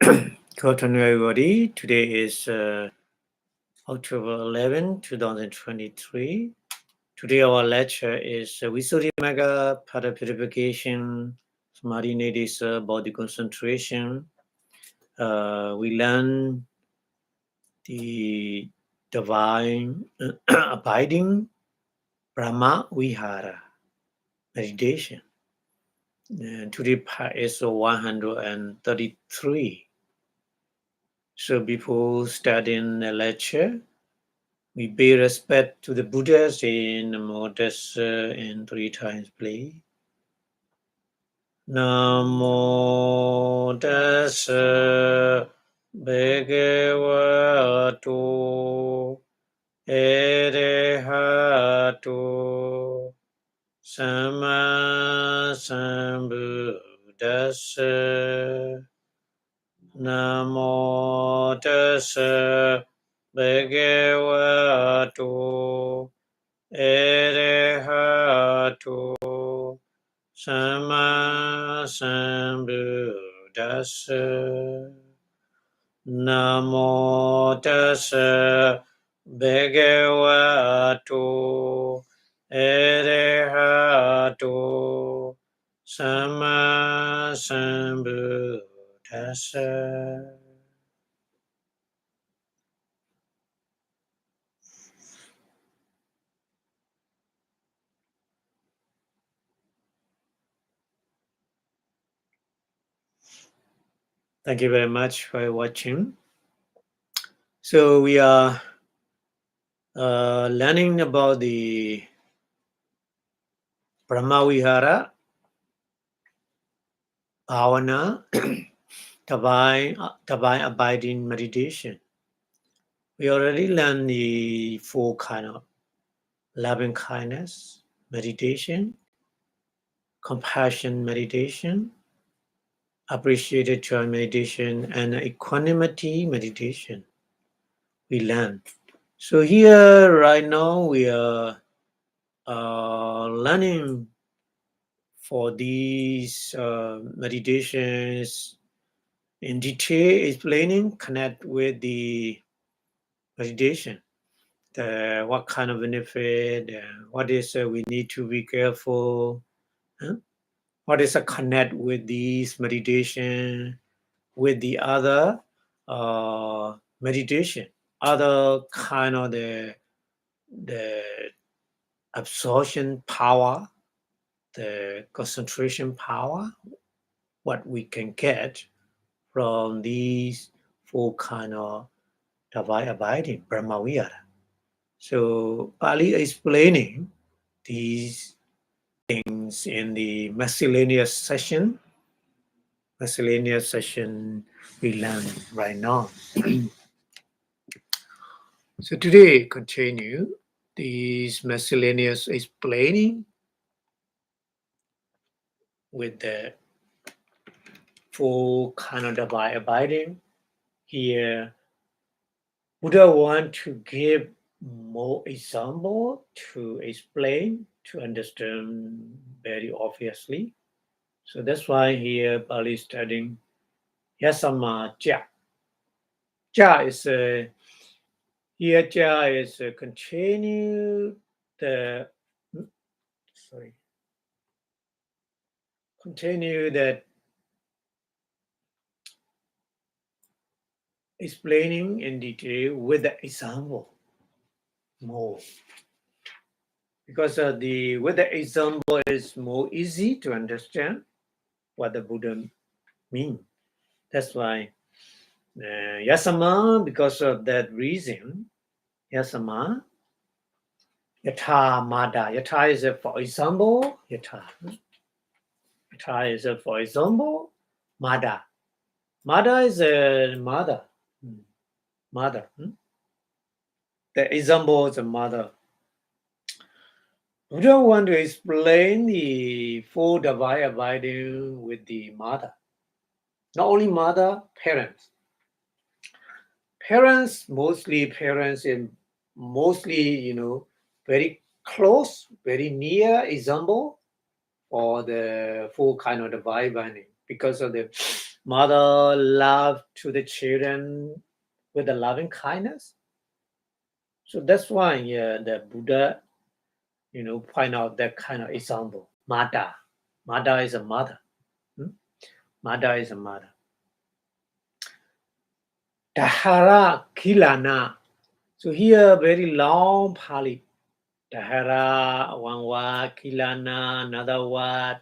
Good afternoon, everybody. Today is October 11, 2023. Today our lecture is Vipassanā Part-133 Samadhi is body concentration. We learn the divine abiding Brahma Vihara meditation. Today part is 133. So before starting the lecture, we pay respect to the Buddhas in Namo Tassa in 3 times, please. Namo Tassa Bhagavato Arahato Samma Sambuddhassa. Namo Tassa Bhagavato Arahato Samma Sambuddhassa. Namo Tassa Bhagavato Arahato Samma Sambuddhassa. Thank you very much for watching. So we are learning about the Brahmavihara, Bhavana, divine abiding meditation. We already learned the 4 kind of loving kindness meditation, compassion meditation, appreciated joy meditation, and equanimity meditation. We learned. So here right now we are learning for these meditations in detail, explaining, connect with the meditation, what kind of benefit, what is we need to be careful, what is a connect with these meditation, with the other meditation, other kind of the absorption power, the concentration power, what we can get from these 4 kind of divine abiding Brahmavihara. So Pali explaining these things in the miscellaneous session. Miscellaneous session we learn right now. So today continue these miscellaneous explaining with the 4 kind of divine abiding. Here Buddha want to give more example to explain, to understand very obviously. So that's why here Pali is studying Yasama Cha. Cha is here Cha is continue that explaining in detail with the example more. Because with the example is more easy to understand what the Buddha means. That's why Yasama, because of that reason, Yasama, Yatha Mada. Yatha is for example, Yatha. Yatha is for example, Mada. Mada is a mother. Mother. The example is a mother. Buddha want to explain the 4 divine abiding with the mother. Not only mother, parents. Parents, mostly very close, very near example for the 4 kind of divine abiding because of the mother love to the children with a loving kindness. So that's why the Buddha, point out that kind of example. Mata. Mata is a mother. Mata is a mother. Dahara Kilana. So here very long Pali. Dahara, one word, Kilana, another word,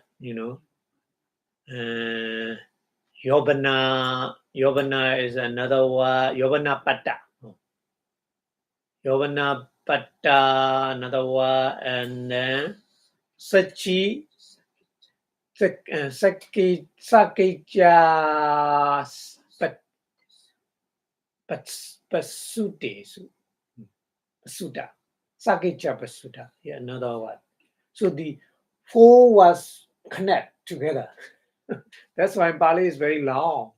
Yobana. Yobana is another word. Yobana Pata. Yobana Pata, another word, and then Sachi, Sakija, Pasuta, Sakija Pasuta. Yeah, another word. So the four was connect together. That's why Bali is very long.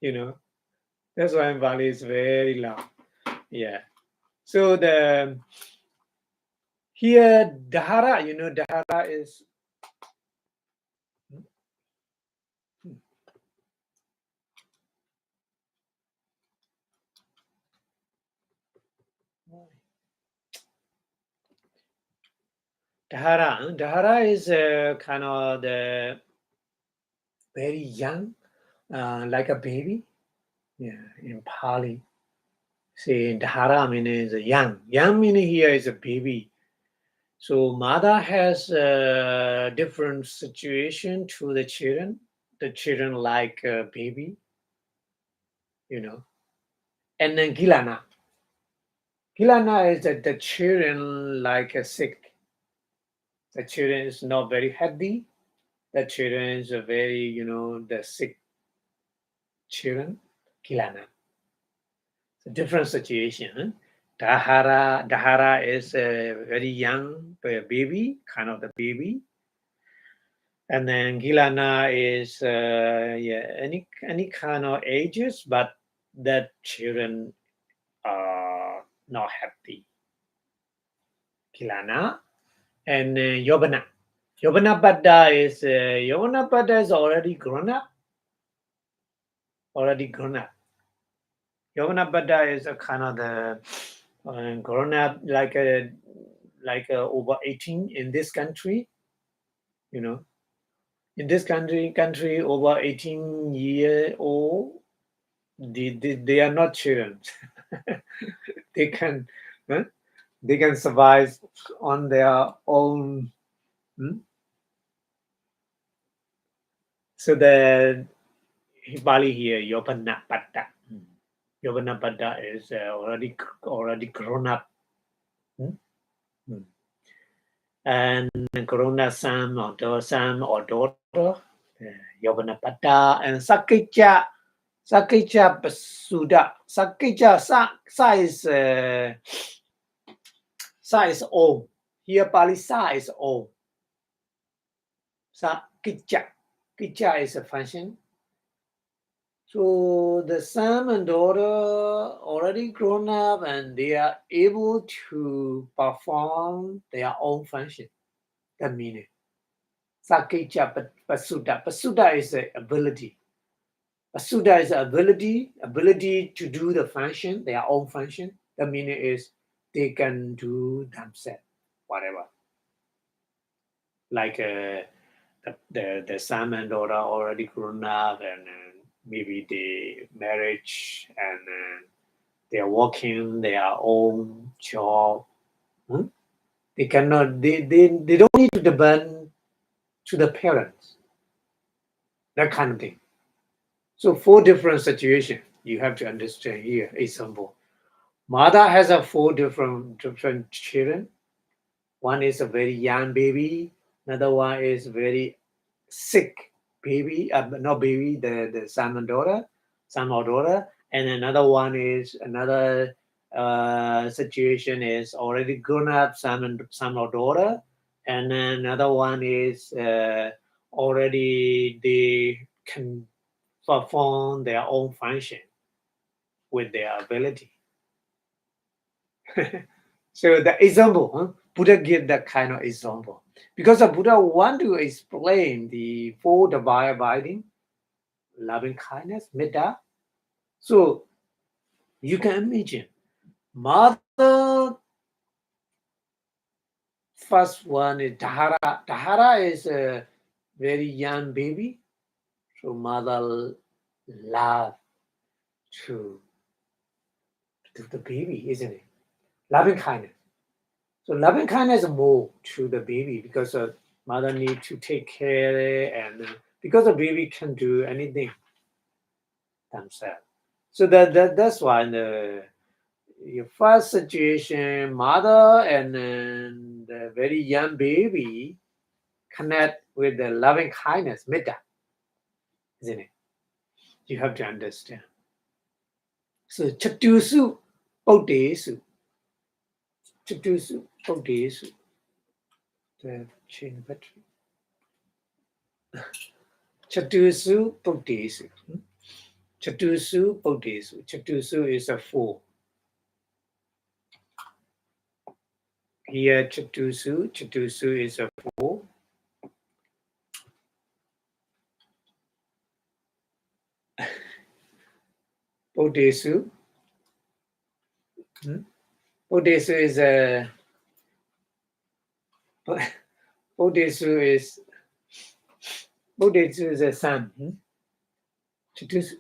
That's why Bali is very long. Yeah. So the here Dahara, Dahara is Dahara is kind of the very young, like a baby. Yeah, in Pali. Say Dahara means young. Young meaning here is a baby. So mother has a different situation to the children. The children like a baby, And then Gilana. Gilana is that the children like a sick. The children is not very happy. The children is a very, the sick children. Gilana. It's a different situation. Dahara is a very young baby, kind of the baby. And then Gilana is any kind of ages, but that children are not happy. Gilana and Yobana. Yobana Bada is already grown up. Yobana Bada is a kind of the grown up like over 18 in this country. In this country over 18-year-old, they are not children. they can survive on their own. So the Bali here, Yobana Bada. Yobana Bada is already grown up. And grown up son or daughter, Yobana Bada, and Sakija Pasuda. Sakija sa is old. Here Bali sa is old. Sa Kija is a function. So the son and daughter already grown up and they are able to perform their own function. That meaning. Sakija Pasuda. Pasuda is the ability. Pasuda is the ability to do the function, their own function. The meaning is they can do themselves, whatever. Like the son and daughter already grown up and maybe they marriage and they are working their own job. They cannot. They don't need to depend to the parents. That kind of thing. So 4 different situations you have to understand here. Example. Mother has 4 different children. One is a very young baby. Another one is very sick baby. Not baby. The son or daughter. And another one is another situation is already grown up son or daughter. And then another one is already they can perform their own function with their ability. So the example, Buddha give that kind of example because the Buddha want to explain the 4 divine abiding loving kindness, metta. So you can imagine, mother, first one is Dahara. Dahara is a very young baby. So mother love to the baby, isn't it? Loving kindness. So loving kindness more to the baby because mother need to take care and because the baby can do anything themselves. So that's why the your first situation, mother and the very young baby connect with the loving kindness, metta, isn't it? You have to understand. So chatusu bodhesu. Chatusu bodhesu. The chain battery. Chatusu bodhesu. Chatusu bodhesu. Chatusu is a four. Here chatusu. Chatusu is a four. Bodhesu. Bodhesu is a Bodhesu is a sun. Chatusu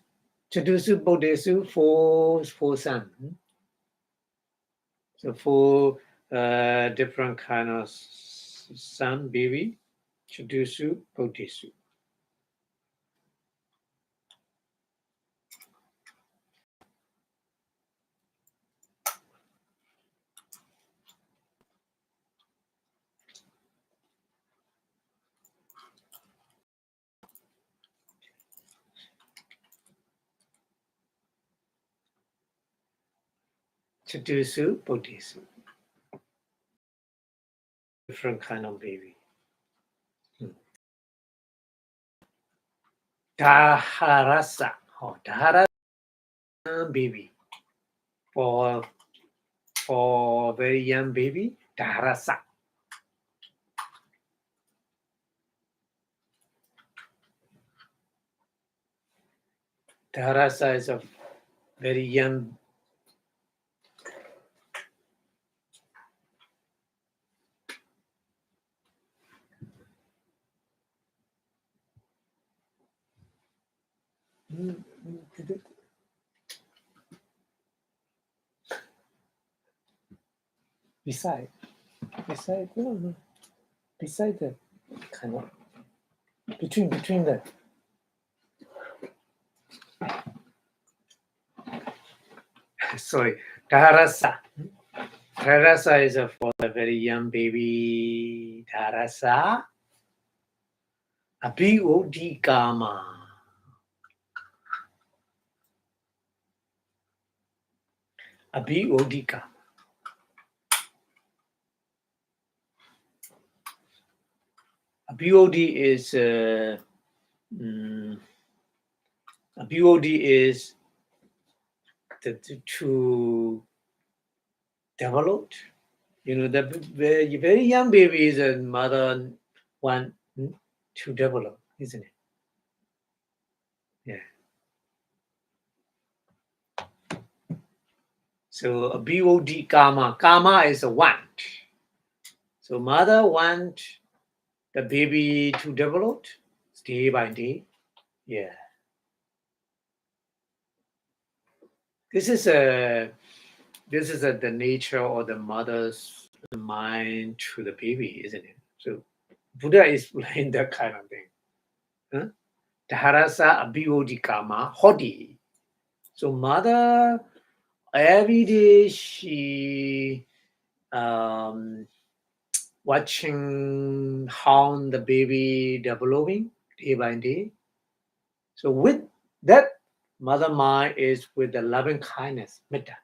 Bodhesu four sun. So four different kind of sun baby. Chatusu Bodhesu. Chatusu Bodhisu. Different kind of baby. Daharasa. Oh, Daharasa baby. For very young baby, Daharasa. Daharasa is a very young. Beside the kind of between the sorry, Dharasa. Dharasa is for the very young baby. Dharasa. Abhidhamma. Abhidhamma. Abhidhamma is Abhidhamma is to develop. You know, the very young baby is a mother want to develop, isn't it? Yeah. So Abhidhamma karma. Karma is a want. So mother want the baby to develop day by day. Yeah. This is the nature or the mother's mind to the baby, isn't it? So Buddha explained that kind of thing. Huh? Dharasa Abhidhamma karma hodi. So mother every day she watching how the baby developing day by day. So with that, mother mind is with the loving kindness, metta.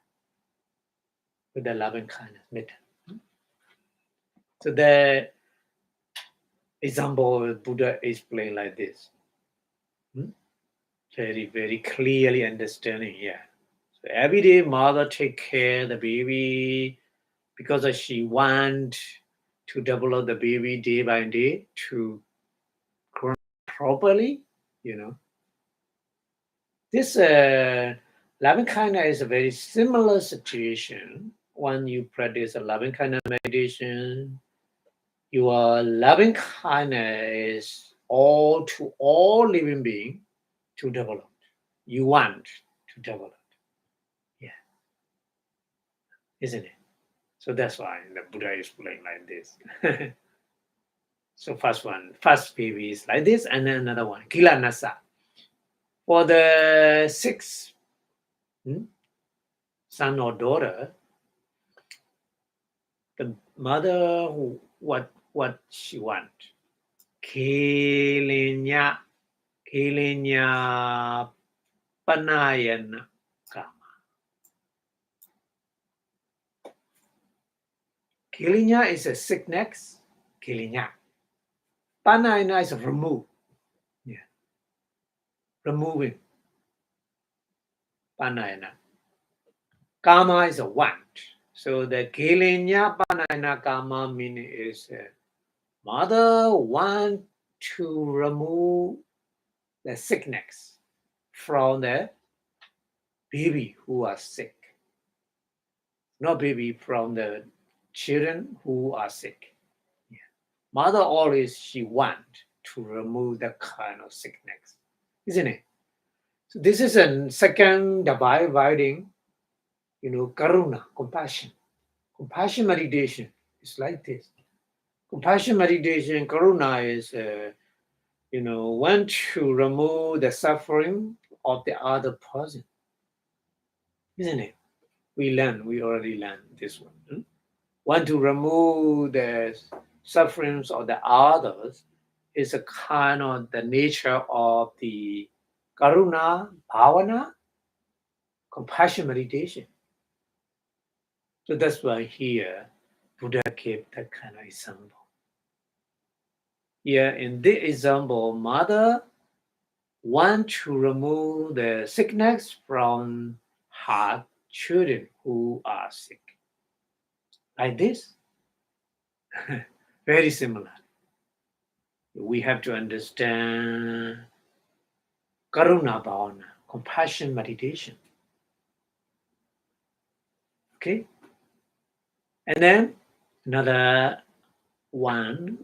With the loving kindness, metta. So the example Buddha explained like this. Very, very clearly understanding here. So every day mother take care of the baby because she want to develop the baby day by day to grow properly, you know. This loving kindness is a very similar situation. When you practice a loving kindness meditation, your loving kindness is all to all living being to develop. You want to develop. Yeah, isn't it? So that's why the Buddha is playing like this. So first baby is like this, and then another one, Kilanasa. For the sixth son or daughter, the mother what she want? Kilinya panayana kama. Kilinya is a sickness. Kilinya. Panayana is a remove. Yeah. Removing. Panayana. Kama is a want. So the Kilinya panayana kama meaning is mother want to remove the sickness from the baby who are sick. Not baby, from the children who are sick. Yeah. Mother always she want to remove that kind of sickness, isn't it? So this is a second dividing, karuna, compassion. Compassion meditation is like this. Compassion meditation, karuna is, want to remove the suffering of the other person, isn't it? We already learned this one. Want to remove the sufferings of the others is a kind of the nature of the karuna, bhavana, compassion meditation. So that's why here Buddha gave that kind of example. Here in this example, mother want to remove the sickness from her children who are sick. Like this. Very similar. We have to understand karuna bhavana, compassion meditation. Okay? And then another one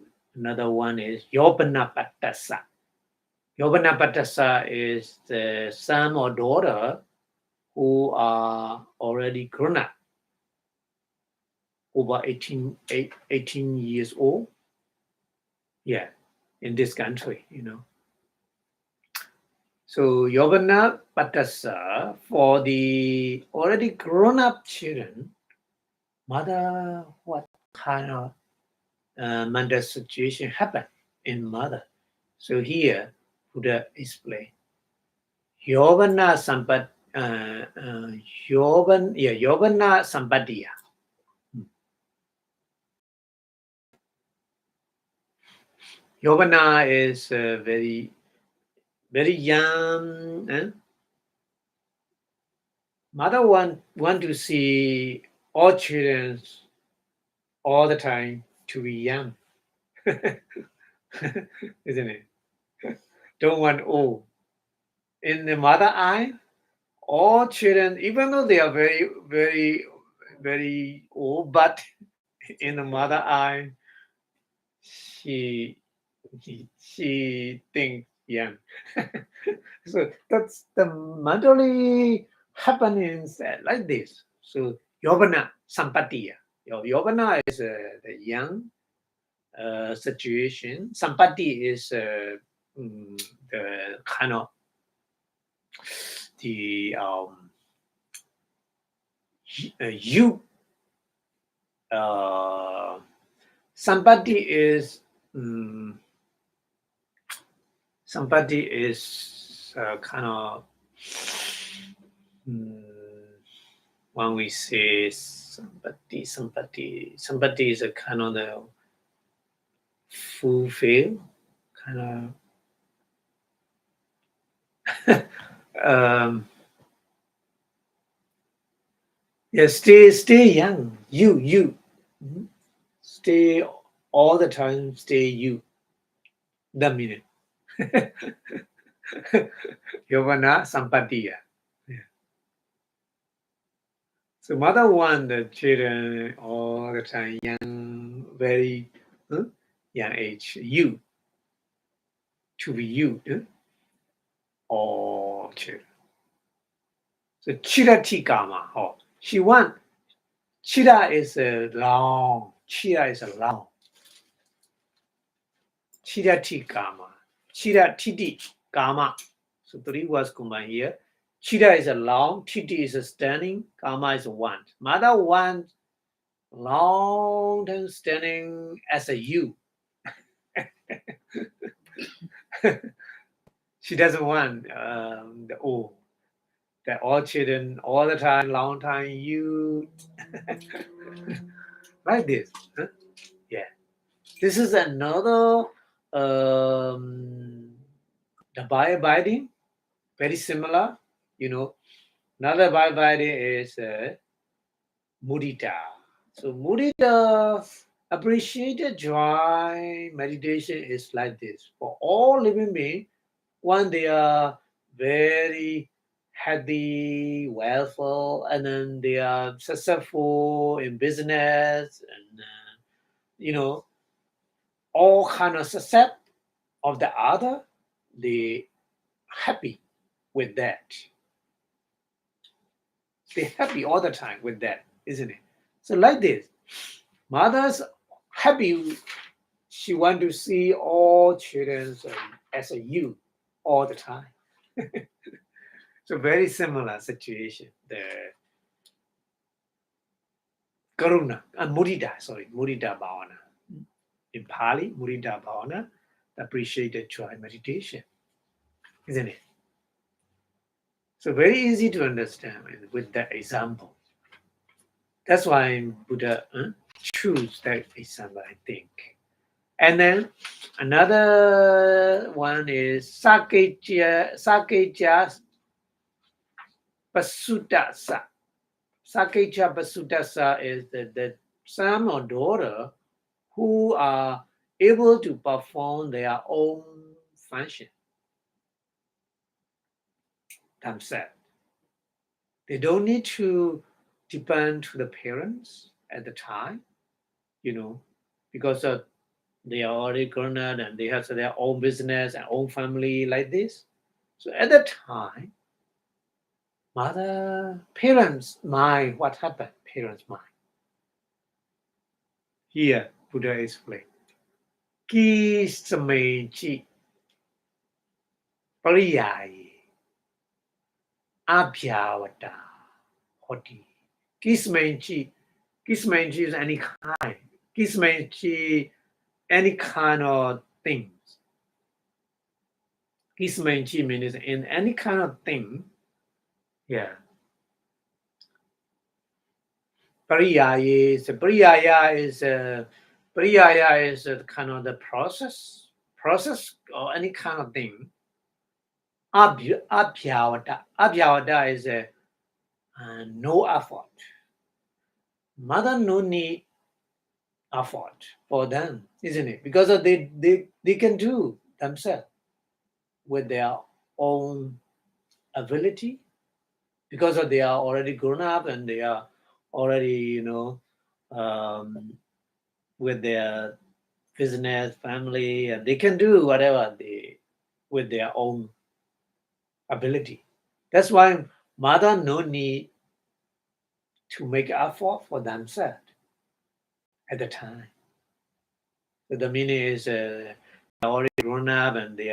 is Yobanapattasa. Yobanapattasa is the son or daughter who are already grown up, over 18 years old. Yeah, in this country, So Yobanapattasa, for the already grown up children, mother, what kind of mental situation happened in mother? So here, Buddha explained. Yobana Sampadiya. Yobana is very, very young. Mother want to see all children all the time to be young, isn't it? Don't want old. In the mother eye, all children, even though they are very, very, very old, but in the mother eye, she thinks young. So that's the mentally happenings like this. So Yobana Sampatiya. Yobana is the young situation. Sampati is the kind of the you. Sampati is kind of when we say sampati is a kind of the fulfill, kind of yeah, stay young, you stay all the time, stay you, the meaning. Yovana Sampatiya. Yeah. So mother want the children all the time, young, very young age, you, to be you, all children. So chirati kama, she want, chira is a long, chira is a long. Chirati kama, chiratiti kama. So 3 words combined here. Chira is a long, titi is a standing, kama is a want. Mother want long time standing as a you. She doesn't want that all children all the time, long time, you like this. Huh? Yeah. This is another the abiding, very similar. Another abiding is mudita. So mudita, appreciated joy, meditation is like this. For all living beings, when they are very happy, wealthful, and then they are successful in business, and all kind of success of the other, they happy with that. They happy all the time with that, isn't it? So like this, mother's happy. She want to see all children as a you all the time. So very similar situation. The karuna and mudita bhavana. In Pali, mudita bhavana, appreciated joy meditation, isn't it? So very easy to understand with that example. That's why Buddha choose that example, I think. And then another one is Sakeja Pasutasa. Sakeja Pasutasa is the son or daughter who are able to perform their own function themselves. They don't need to depend to the parents at the time, because they are already grown up and they have their own business and own family like this. So at the time, parents mind what happened. Parents mind. Here, Buddha explained. Ki samechi pariyayi abhyavata hoti. Kismenchi is any kind. Kismenchi, any kind of things. Kismenchi means in any kind of thing. Yeah. Pariyaya is kind of the process or any kind of thing. Abhyavata is no effort. Mother no need effort for them, isn't it? Because they can do themselves with their own ability, because they are already grown up and they are already with their business, family, and they can do whatever with their own ability. That's why mother no need to make effort for themselves at the time. So the meaning is they're already grown up and they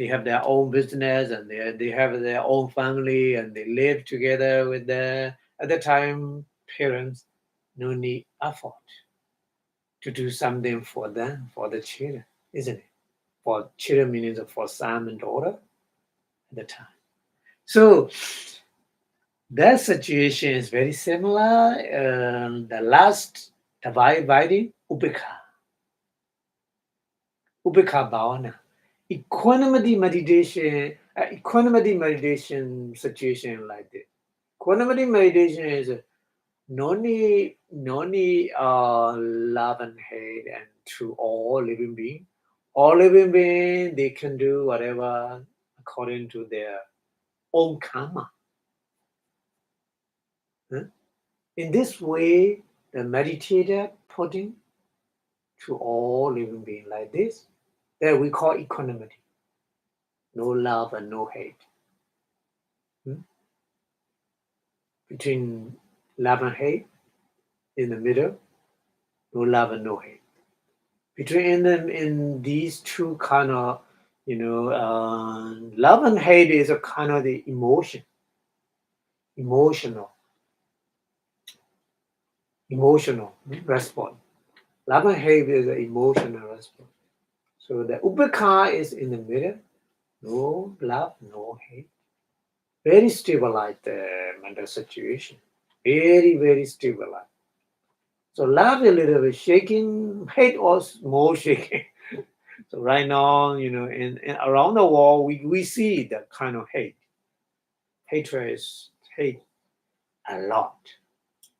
have their own business and they have their own family and they live together with at the time parents no need effort to do something for them, for the children, isn't it? For children meaning for son and daughter at the time. So that situation is very similar. The last dividing, upekha bhavana. Equanimity meditation situation like this. Equanimity meditation is no need love and hate and to all living beings. All living beings, they can do whatever according to their own karma. In this way, the meditator putting to all living beings like this, that we call equanimity. No love and no hate. Between love and hate, in the middle, no love and no hate. Between them, in these two kind of, love and hate is a kind of the emotional response. Love and hate is an emotional response. So the upekkha is in the middle, no love, no hate. Very stabilized mental situation. Very, very stabilized. So love a little bit shaking, hate also more shaking. So right now, in around the world, we see that kind of hate. Hatred is hate a lot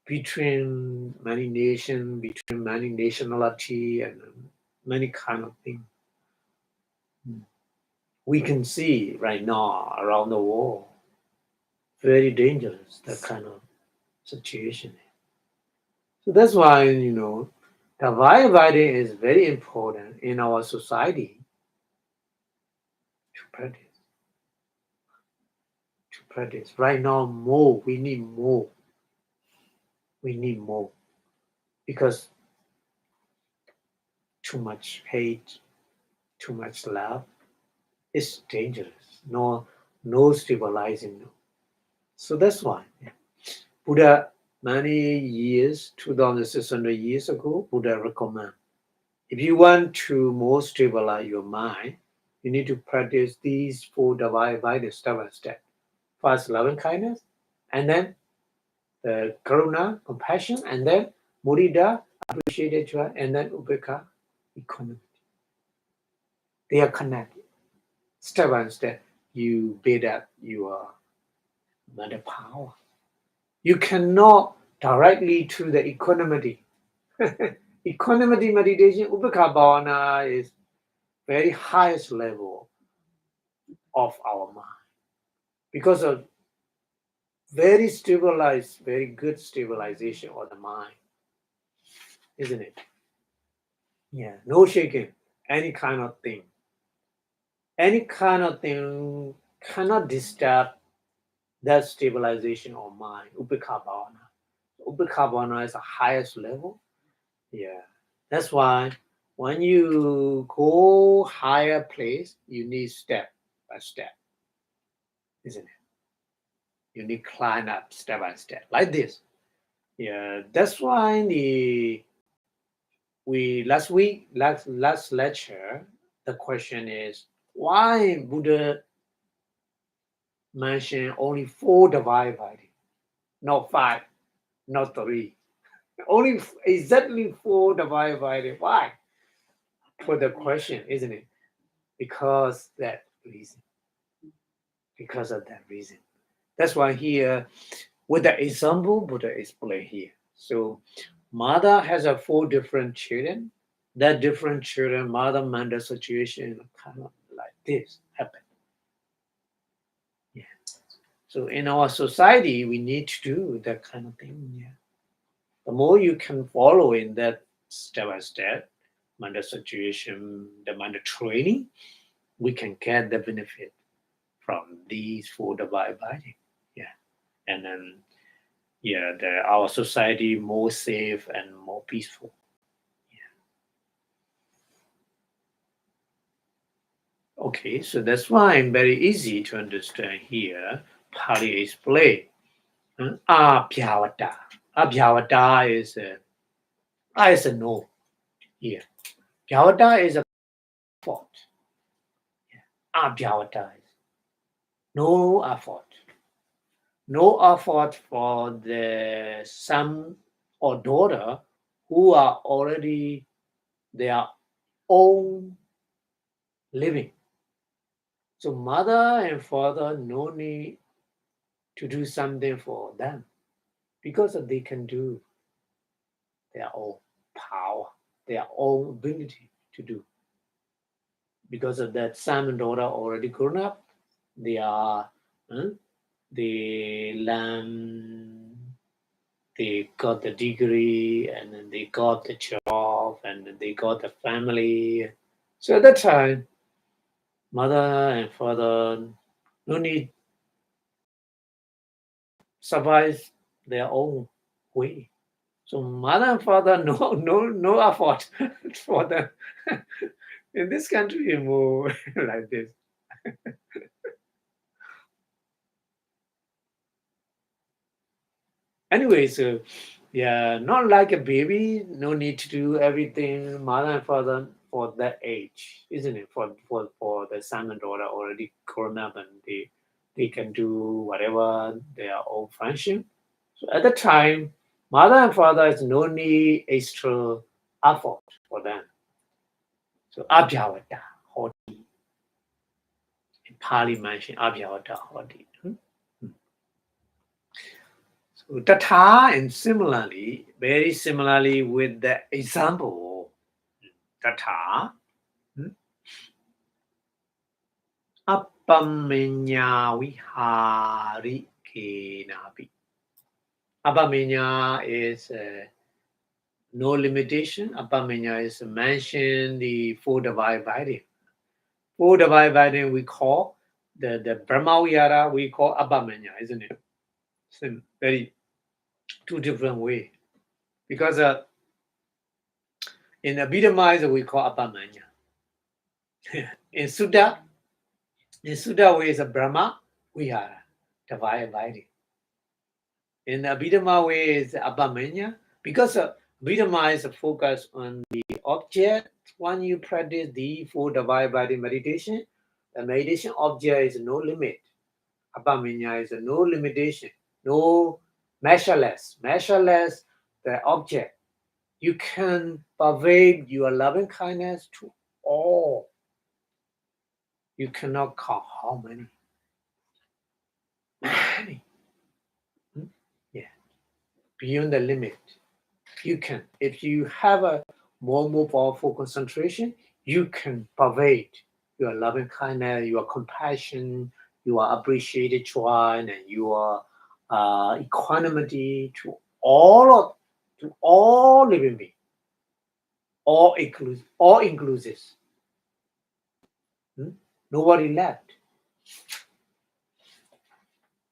between many nations, between many nationality, and many kind of things. We can see right now around the world, very dangerous, that kind of situation. So that's why, the Vipassanā is very important in our society to practice. Right now, we need more. We need more. Because too much hate, too much love is dangerous. No stabilizing. So that's why Buddha, many years, 2,600 years ago, Buddha recommend, if you want to more stabilize your mind, you need to practice these 4 Vipassanā step by step. First, loving kindness, and then the karuna, compassion, and then mudita, appreciated joy, and then upekkha, equanimity. They are connected. Step by step, you build up your mental power. You cannot directly to the equanimity. Equanimity meditation, upekkha bhavana is very highest level of our mind. Because of very stabilized, very good stabilization of the mind. Isn't it? Yeah, no shaking, any kind of thing. Any kind of thing cannot disturb that stabilization of mind, upekkha bhavana. Upekkha bhavana is the highest level. Yeah, that's why when you go higher place, you need step by step, isn't it? You need climb up step by step, like this. Yeah, that's why last lecture, the question is why Buddha mentioned only 4 Vipassanā, not 5, not 3. Only exactly 4 Vipassanā. Why? For the question, isn't it? Because that reason. Because of that reason. That's why here, with the example, Buddha explained here. So, mother has 4 different children. That different children, mother mental situation kind of like this happen. Yeah. So in our society, we need to do that kind of thing. Yeah. The more you can follow in that step by step, mental situation, the mental training, we can get the benefit from these 4 divine body. Yeah. And then our society more safe and more peaceful. Okay, so that's why I'm very easy to understand here. Pali explain. Abhyavata. Abhyavata is a no here. Bhyavata is a fault. Abhyavata is no effort. No effort for the son or daughter who are already their own living. So mother and father no need to do something for them because they can do their own power, their own ability to do. Because of that, son and daughter already grown up, They are, they learn, they got the degree, and then they got the job, and then they got the family. So at that time, mother and father no need survive their own way. So mother and father no effort for them. In this country, more like this. Anyway, so yeah, not like a baby. No need to do everything. Mother and father for that age, isn't it? For the son and daughter already grown up and they can do whatever their own function. So at the time, mother and father is no need extra effort for them. So abhyavata hoti. In Pali mention abhyavata hoti. So Tatha and similarly, very similarly with the example Tatha, Appamenya Vihari Kenapi. Appamenya is no limitation. Appamenya is mentioned the four divine binding. Four divine binding we call the Brahmavihara, we call Appamenya, isn't it? It's very two different way. Because in Abhidhamma we call Appamenya. In Sutta way is a Brahma Vihara, divine binding. In the Abhidhamma way is Abhamanya, because Abhidhamma is a focus on the object. When you practice the four divine body meditation, the meditation object is no limit. Abhamanya is a no limitation, no measureless the object. You can pervade your loving kindness to all. You cannot count how many. Many. Yeah. Beyond the limit. You can, if you have a more powerful concentration, you can pervade your loving kindness, your compassion, your appreciated joy, and your equanimity to all living beings, all inclusive. Nobody left.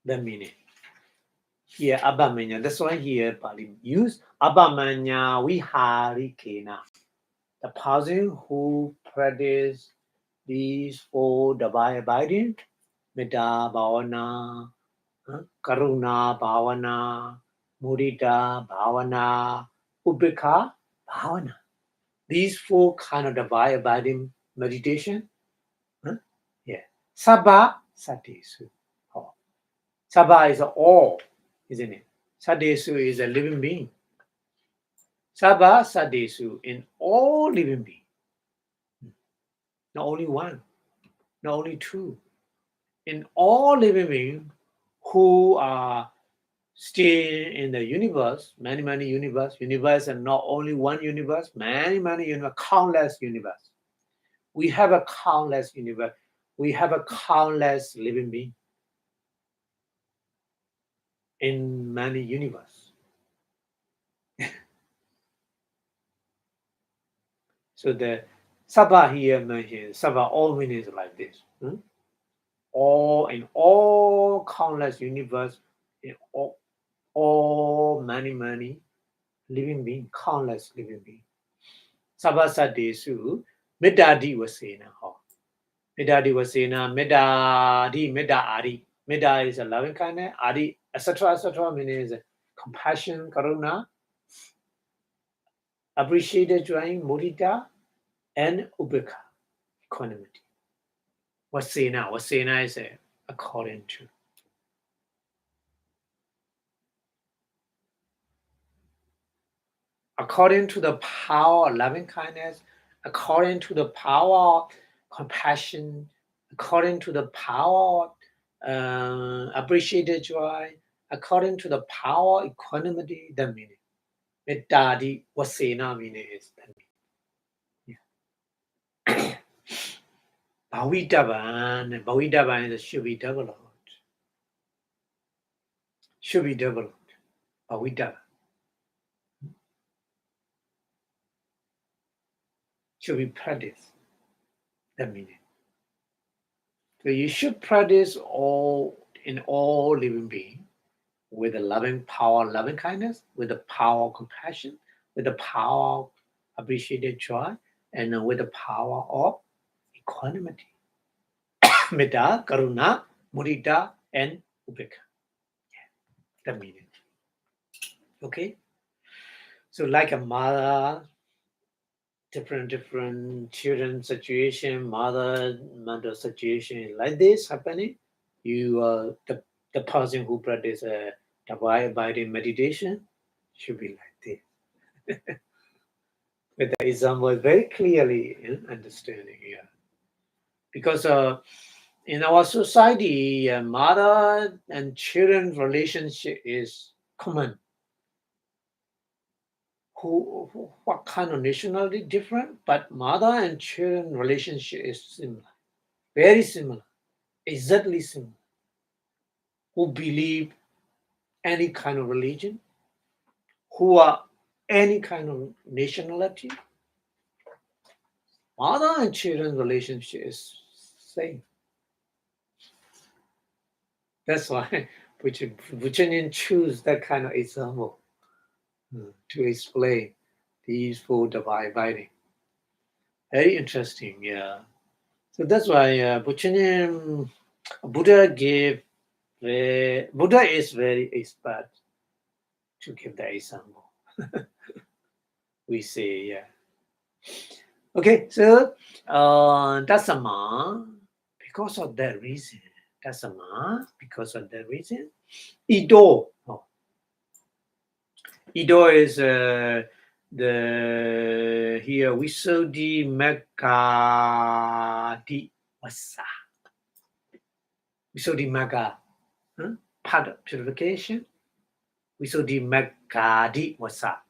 The meaning. Here, Abhamanya. That's why here Pali use Abhamanya Vihari Kena. The person who practice these four divine abiding, Metta Bhavana, Karuna Bhavana, Mudita Bhavana, Ubbeka Bhavana. These four kind of divine abiding meditation, yeah. Sabha Satesu. Oh. Sabha is all, isn't it? Sadesu is a living being. Sabha Sadesu in all living beings. Not only one, not only two. In all living beings who are still in the universe, many universe, and not only one universe, many universe, countless universe. We have a countless universe. We have a countless living being in many universe. So the Sabha here mentions Sabha all means like this. All in all countless universe, in all many living being, countless living being. Sabhasadesu, Middadi Vasena. Middadi Vasena, Midda Adi. Midda is a loving kindness, Adi, etc. means compassion, karuna, appreciated joy, mudita, and ubeka, equanimity. Vasena is according to. According to the power of loving kindness, according to the power of compassion, according to the power of appreciated joy, according to the power of equanimity, the meaning. Mittadi Vasena meaning is the meaning. Yeah. Bhavitavan, Bhavitavan should be developed. Should be developed. Bhavitavan. Should be practiced. That meaning. So you should practice in all living beings with the loving power, loving kindness, with the power of compassion, with the power of appreciated joy, and with the power of equanimity. Metta, Karuna, Mudita, and Upekkha. The meaning. Okay? So like a mother, different children situation, mother situation like this happening, you the person who practice divine abiding meditation should be like this. With the example very clearly understanding here. Because in our society, mother and children relationship is common. What kind of nationality different, but mother and children relationship is similar, very similar, exactly similar. Who believe any kind of religion, who are any kind of nationality, mother and children relationship is same. That's why Buchanan choose that kind of example to explain these four divine binding. Very interesting, yeah. So that's why Buddha is very expert to give the example. We say, yeah. Okay, so Dasama, because of that reason, Ido. Oh. Ido is the here Visuddhi Magga Wasa. Visuddhi Magga, part of purification. Visuddhi Magga Wasa.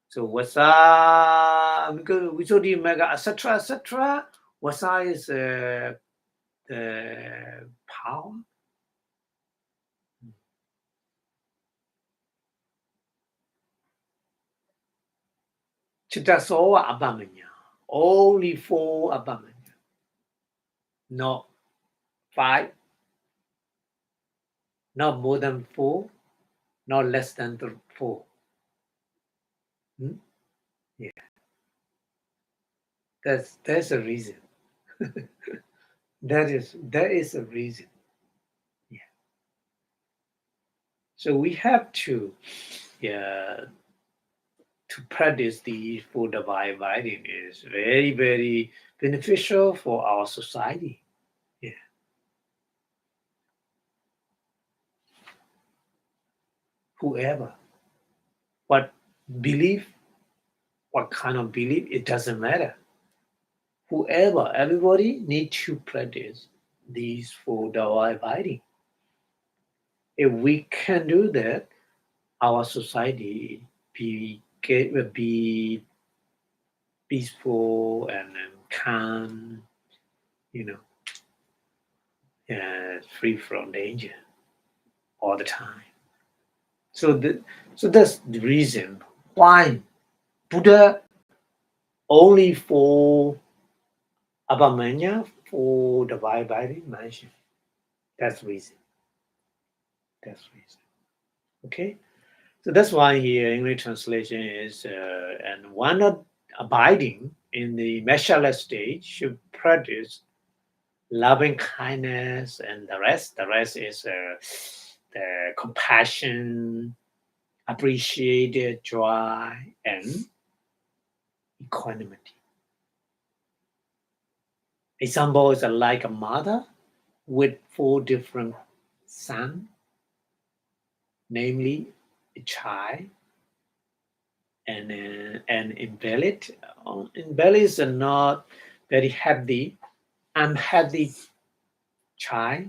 So Wasa, because Visuddhi Magga, etc. Wasa is the power. Chitasowa Abhamanya. Only 4 Abhamanya. Not 5. Not more than 4. Not less than 4. Yeah. That's a reason. That is a reason. Yeah. So we have to practice the 4 divine abiding is very, very beneficial for our society. Yeah. Whoever, what kind of belief, it doesn't matter. Whoever, everybody need to practice these 4 divine abiding. If we can do that, our society will be peaceful and calm, free from danger all the time. So that's the reason why Buddha only for Abhamanya, for the Vibhari mentioned. That's the reason. Okay? So that's why here English translation is and one not abiding in the Meshala stage should practice loving kindness, and the rest is the compassion, appreciated joy, and equanimity. Example is like a mother with 4 different sons, namely a child and an invalid. Invalids are not very happy, unhappy child,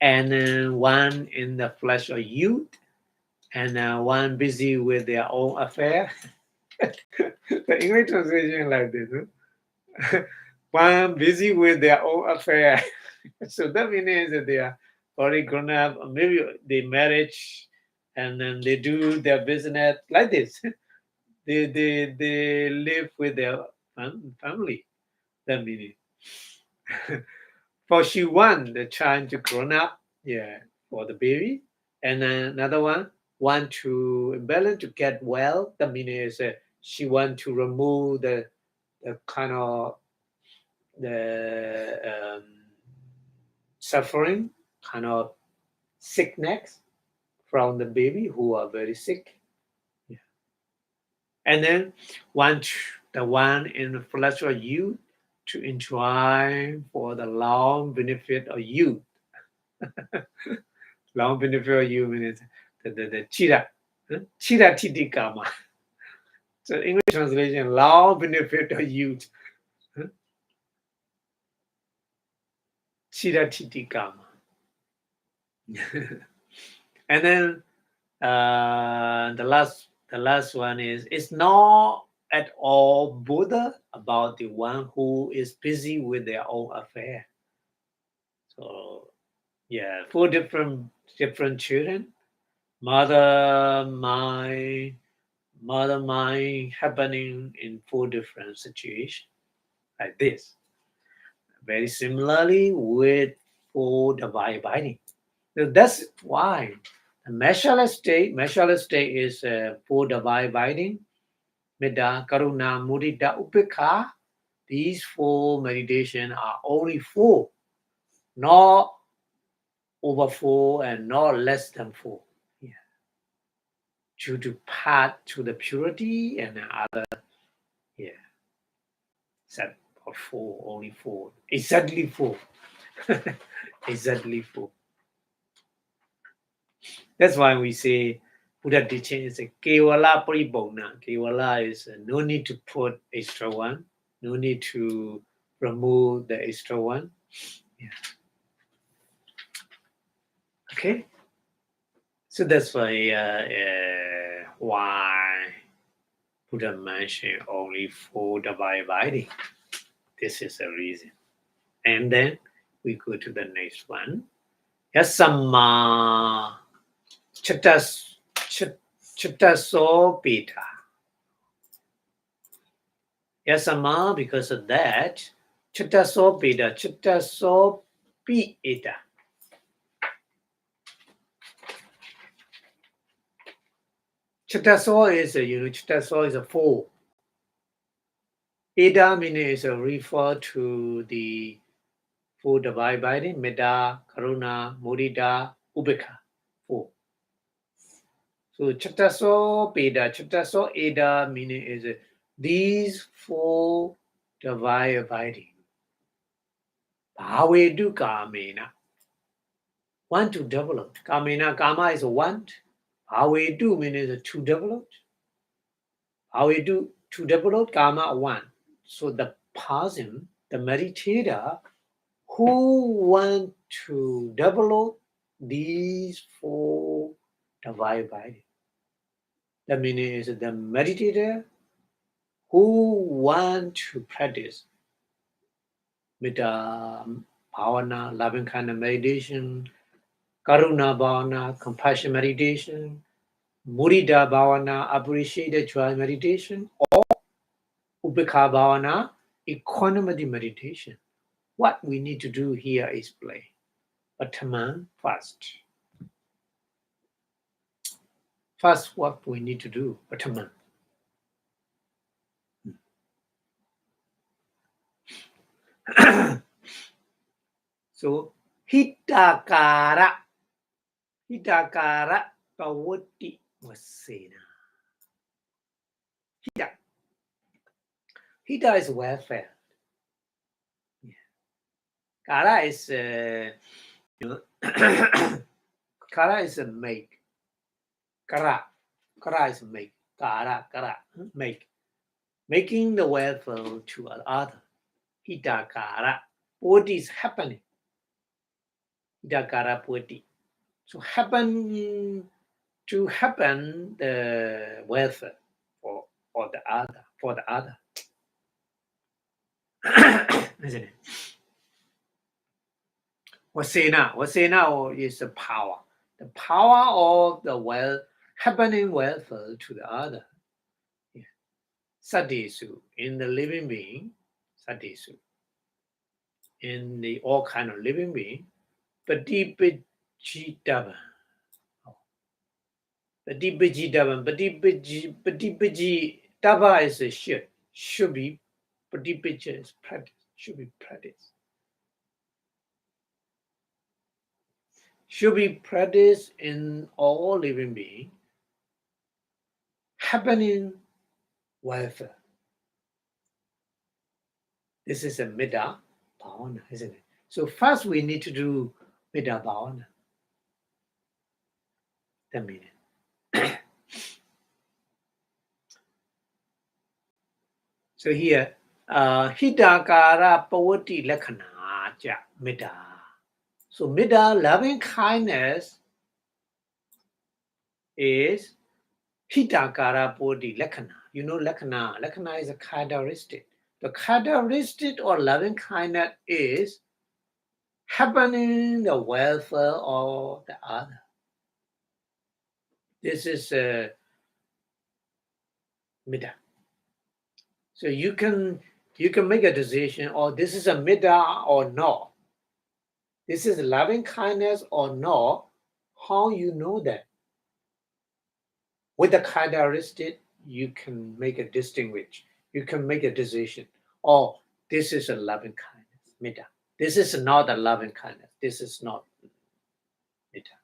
and one in the flesh of youth, and one busy with their own affair. The English translation like this. One busy with their own affair. So that means that they are already grown up, or maybe they marriage and then they do their business like this. They live with their family. That meaning. For she want the child to grown up, yeah, for the baby, and then another one want to balance to get well. That means she want to remove the kind of the suffering, kind of sickness from the baby who are very sick. Yeah. And then want the one in the flesh of youth to enjoy for the long benefit of youth. Long benefit of youth means the chira. Chira titikama. So English translation, long benefit of youth. Chira titikama. And then the last one is it's not at all Buddha about the one who is busy with their own affair. So yeah, 4 different children. Mother mind happening in 4 different situations like this. Very similarly with 4 divine binding. So that's why the measureless state is 4 divine binding. Metta, Karuna, Mudita, Upekha. These 4 meditation are only 4, not over 4 and not less than 4. Yeah. Due to path to the purity and other, yeah, set of 4, only 4, exactly 4, exactly 4. That's why we say Buddha teaching is a Kevala Paribhona. Kevala is no need to put extra one, no need to remove the extra one. Yeah. Okay. So that's why Buddha mentioned only 4 divine binding. This is the reason. And then we go to the next one. Yasamma Chittaso Pita. Yasamma, because of that, Chittaso Pita, Chittaso Pita. Chittaso is Chittaso is a 4. Ida meaning is a refer to the 4 divine binding, Metta, Karuna, Mudita, Ubekha, 4. So Chittaso Peda, Chittaso Eda meaning is these 4 divine abiding. Bhavedu Kamena. Want to develop. Kamena, Kama is a want. Bhavedu means to develop. Bhavedu to develop, Kama want. So the person, the meditator, who want to develop these 4 divine abiding. The meaning is the meditator who want to practice Metta Bhavana, loving kind of meditation, Karuna Bhavana, compassion meditation, Mudita Bhavana, appreciated joy meditation, or Upekha Bhavana, equanimity meditation. What we need to do here is play. Abhidhamma first. First, what we need to do, Abhidhamma. So, Hitakara Pavati Vasena. Hita is welfare. Yeah. Kara is Kara is a make. Kara is make. Kara make. Making the welfare to other. Hitakara. What is happening? Hitakara Puati. So happen the welfare for the other. Isn't it? Vipassanā is the power. The power of the happening welfare to the other. Yeah. Sattisu, in the living being, Sattisu, in the all kind of living being, Patipajitava. Patipajitava. Patipajitava is a should be, Patipaja is practice, should be practice. Should be practiced in all living being, happening welfare. This is a Metta Bhavana, isn't it? So first we need to do Metta Bhavana. That means so here, Hitakara Pavati Lakhana Ja Metta. So Metta, loving kindness, is Hitakara Pavati Lakhana. You know Lakhana. Lakhana is a characteristic. The characteristic of loving kindness is happening the welfare of the other. This is Metta. So you can make a decision, or this is a Metta or not. This is loving kindness or not. How you know that? With the characteristic, you can make a distinguish. You can make a decision. Oh, this is a loving kindness, Metta. This is not a loving kindness. This is not Metta.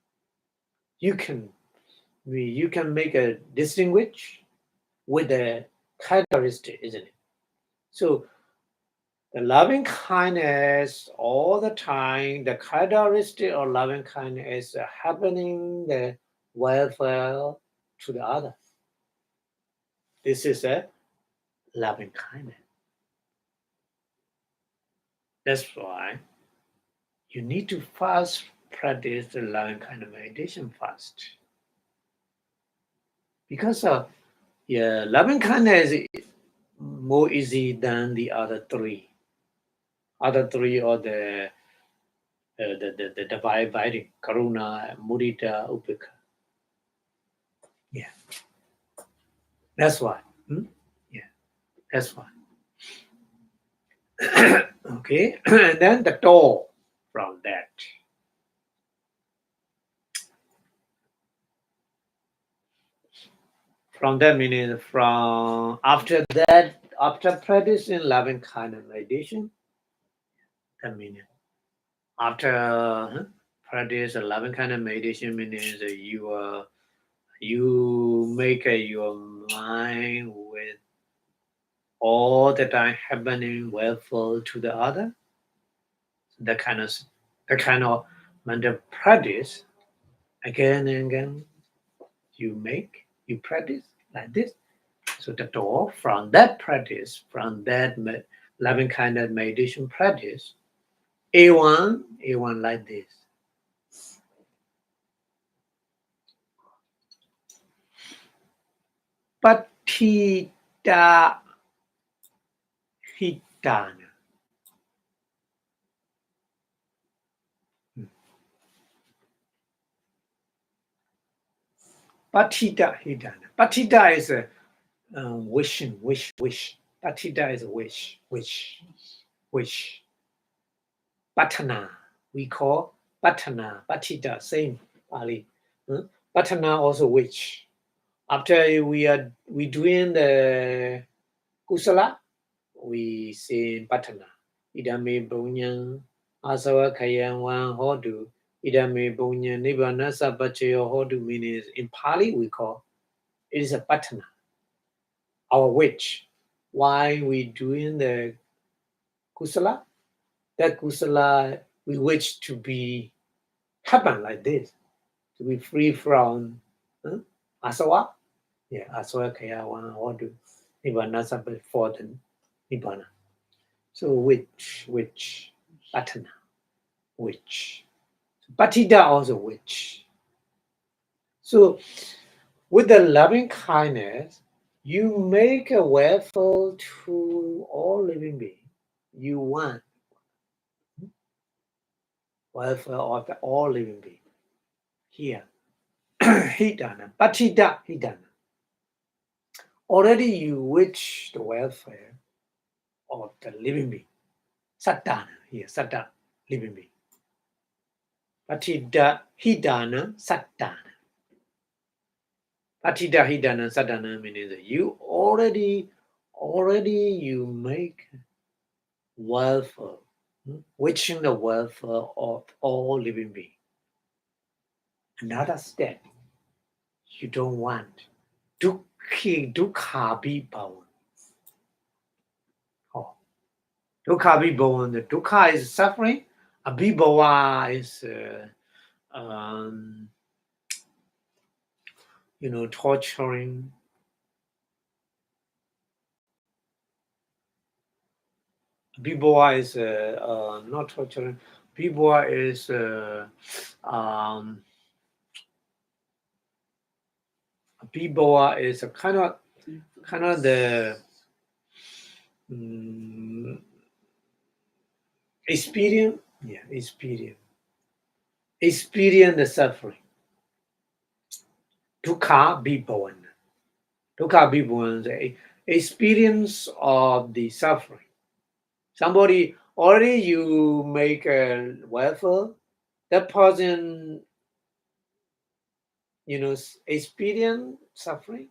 You can make a distinguish with the characteristic, isn't it? So the loving kindness all the time, the characteristic of loving kindness is happening the welfare to the other. This is a loving kindness. That's why you need to first practice the loving kindness meditation first. Because loving kindness is more easy than the other three. Other three are the dividing karuna, mudita, upekha. Yeah. That's why. Yeah. That's why. Okay. And then the door from that. From that meaning from after that, after practicing loving kindness meditation, that meaning after practice loving kindness meditation means you make your mind with all the time happening welfare to the other. The kind of mental practice again and again you practice like this. So the door from that practice, from that loving kindness meditation practice, A1 like this. Patita hitana. Patita hitana. Patita is a wishing, wish. Patita is a wish. Patana, we call Patana, Patita, same Pali. Patana also wish. After we doing the kusala, we say Patana. Idame Bunyang, Asawa Kayan Wan Hodu, Idame Bunyang, Nibbana Sabachayo Hodu means in Pali we call it is a Patana. Our wish. Why we doing the kusala? That kusala we wish to be happen like this, to be free from asawa. Yeah, asawa kaya wan hodu nibbana sabbath for the nibbana. So which patana, which patida also which. So with the loving kindness, you make a welfare to all living beings. you want welfare of all living beings. Here, hidana, patida hidana. Already you wish the welfare of the living being. Sattana, here, satta, living being. Patida hidana, sattana. Patida hidana, sattana means that you already you make welfare, wishing the welfare of all living beings. Another step, you don't want dukkha bhavan. Oh, dukkha bhavan. The dukkha is suffering. Abhibhava is torturing. Abhibhava is not torturing. Abhibhava is Abhibhava is a kind of the experience. Yeah, experience the suffering. Dukkha bhavan. Dukkha bhavan is the experience of the suffering. Somebody already you make a welfare, that person experience suffering.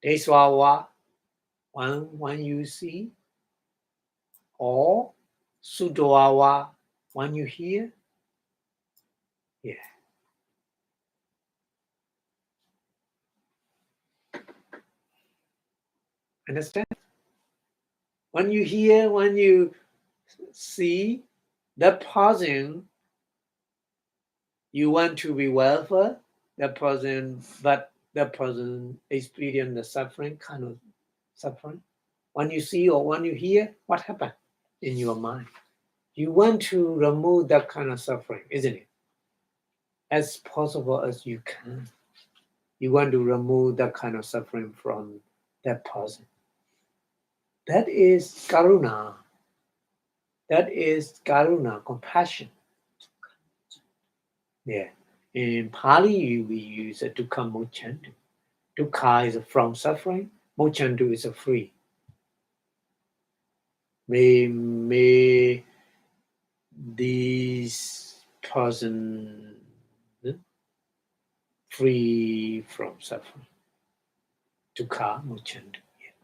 Deswawa, one you see, or Sudwawa, one you hear. Yeah. Understand? When you hear, when you see, that person you want to be welfare, that person, but that person experience the suffering, kind of suffering. When you see or when you hear, what happened in your mind? You want to remove that kind of suffering, isn't it? As possible as you can. You want to remove that kind of suffering from that person. That is karuna. That is karuna, compassion. Yeah. In Pali, we use a dukkha mochantu. Dukkha is from suffering. Mochantu is a free. May this person free from suffering. Dukkha mochantu. Yeah.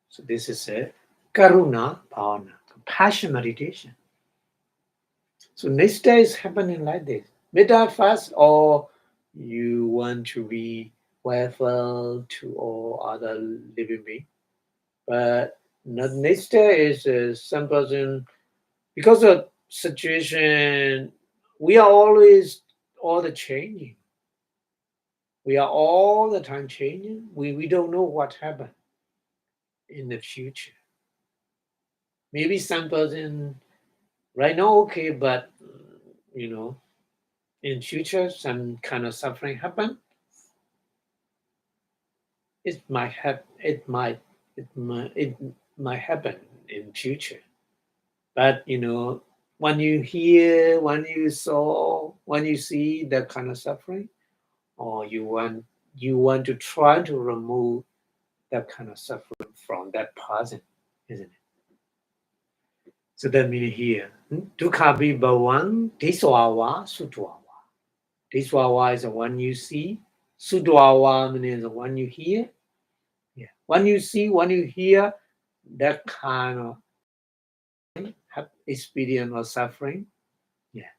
So this is a karuna bhavana, compassion meditation. So next day is happening like this. Metta fast, or you want to be welfare to all other living beings. But next day is some person, because of situation, we are always all the changing. We are all the time changing. We don't know what happened in the future. Maybe some person right now okay, but in future some kind of suffering happen. It might happen in future. But when you hear, when you saw, when you see that kind of suffering, or you want to try to remove that kind of suffering from that person, isn't it? So that means here, dukkha bhavan deswawa sudwawa. Deswawa is the one you see. Sudwawa means the one you hear. Yeah. When you see, when you hear that kind of experience or suffering, yeah.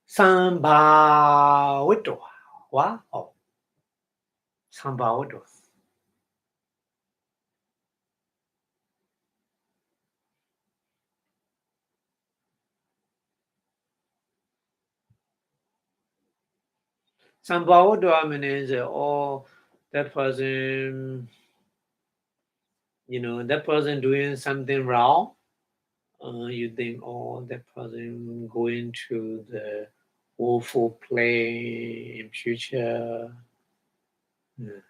Sambhavito. Wow. Sambhavito. Sambhavito means that person, that person doing something wrong. You think, that person going to the awful place in future. Yeah.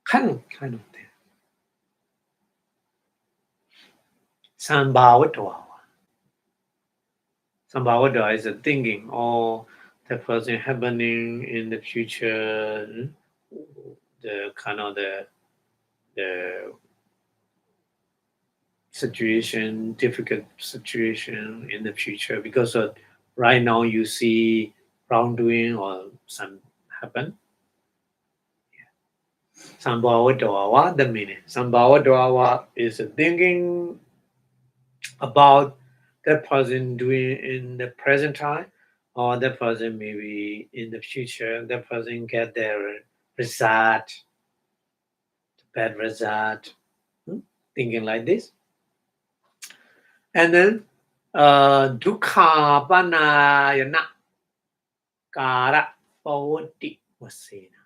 Kind of thing. Sambhavadvawa. Sambhavadvawa is a thinking, or the person happening in the future, the kind of the situation, difficult situation in the future, because right now you see wrongdoing or some happen. Sambhavadvawa, the meaning. Sambhavadvawa is a thinking about that person doing in the present time, or that person maybe in the future, that person get their result, bad result, thinking like this. And then dukkha panayana kara pavati vasena.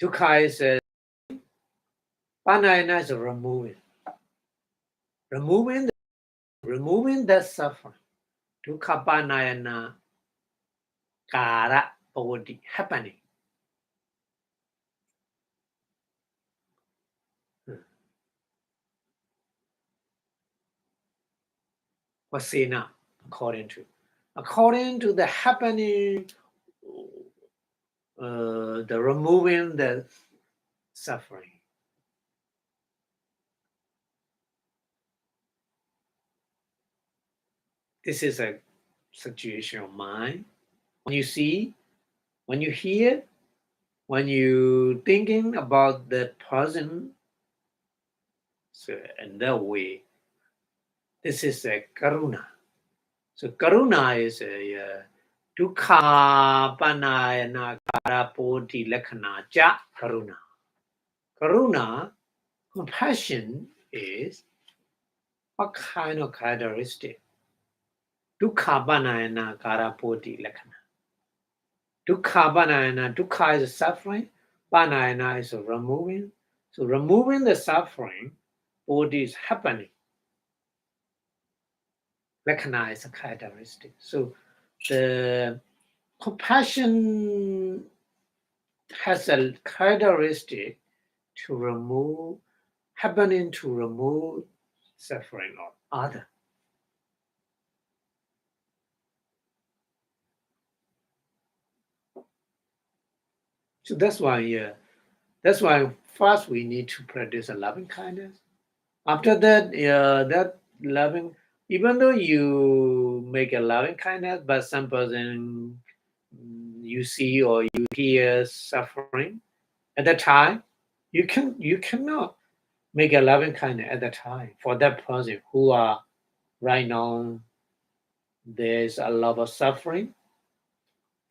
Dukkha is panayana is removing the suffering. Dukkha panayana kara pavati, happening. Vasena, according to the happening, the removing the suffering. This is a situation of mind. When you see, when you hear, when you thinking about that person, so in that way, this is a karuna. So karuna is a dukkha panayana kara poti lakhana ja karuna. Karuna, compassion, is what kind of characteristic? Dukkha panayana kara poti lakhana. Dukkha panayana, dukkha is suffering, panayana is removing. So removing the suffering, poti is happening. Lakhana is a characteristic. So the compassion has a characteristic to remove, happening to remove suffering of other. So that's why first we need to practice a loving kindness. After that, that loving, even though you make a loving kindness, but some person you see or you hear suffering at that time, you cannot make a loving kindness at that time for that person who are right now there's a lot of suffering.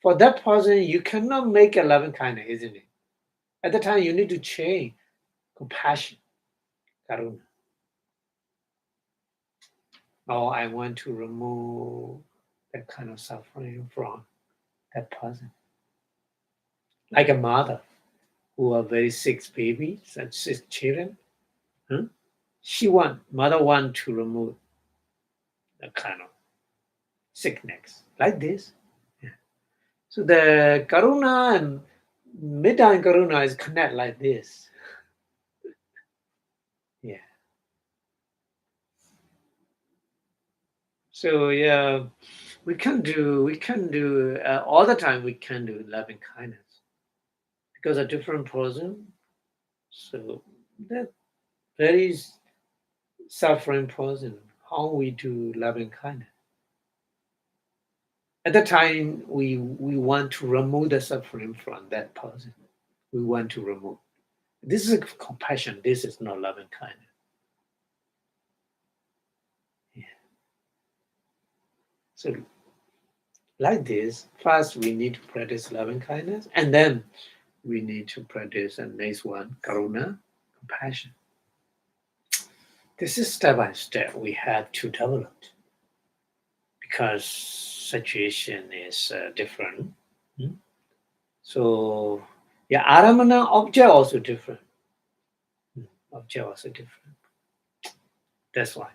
For that person, you cannot make a loving kindness, isn't it? At the time, you need to change compassion, karuna. Oh, I want to remove that kind of suffering from that person. Like a mother who are very sick babies and sick children. Mother want to remove the kind of sickness like this. Yeah. So the karuna and metta and karuna is connect like this. Yeah. So yeah, we can do all the time. We can do loving kindness because a different person. So that very suffering person, how we do loving kindness. At the time, we want to remove the suffering from that person. We want to remove. This is compassion. This is not loving kindness. Yeah. So like this, first we need to practice loving kindness, and then we need to practice the next one, karuna, compassion. This is step by step we have to develop because situation is different. So yeah, aramana object also different. Object also different. That's why.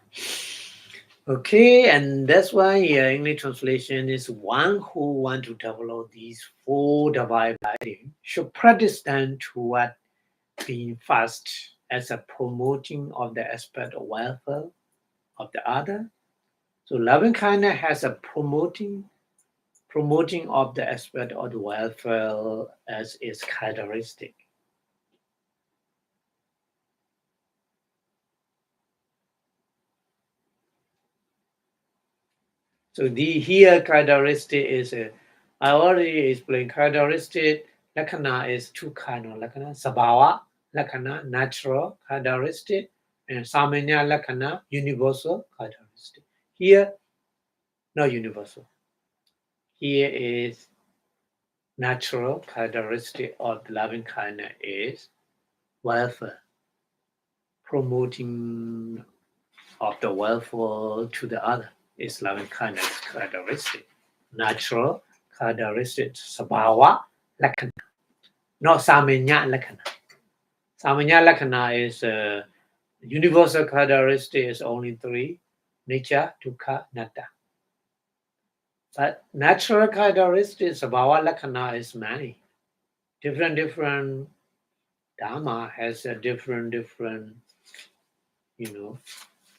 Okay, and that's why English translation is one who want to develop these 4 divine writing should practice them toward being fast as a promoting of the aspect of welfare of the other. So loving kindness has a promoting of the aspect of the welfare as its characteristic. So the here characteristic is I already explained characteristic. Lakkhana is two kind of lakkhana: sabhava lakkhana, natural characteristic, and samanya lakkhana, universal characteristic. Here, not universal. Here is natural characteristic of the loving kindness is welfare, promoting of the welfare to the other is loving kindness characteristic. Natural characteristic, sabhava lakkhana, not samanya lakkhana. Samanya lakkhana is universal characteristic is only three: nature, dukkha, anatta. But natural characteristics, sabhava lakkhana is many. Different dharma has a different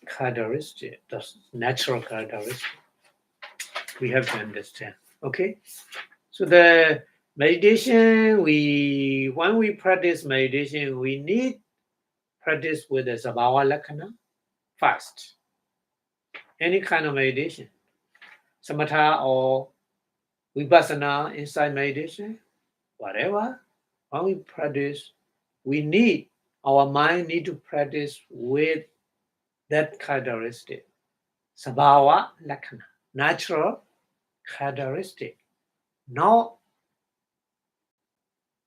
characteristic. That's natural characteristic. We have to understand. Okay, so the meditation, when we practice meditation, we need practice with the sabhava lakkhana first. Any kind of meditation, samatha or vipassana inside meditation, whatever. When we practice, our mind need to practice with that characteristic, sabhava lakkhana, natural characteristic, not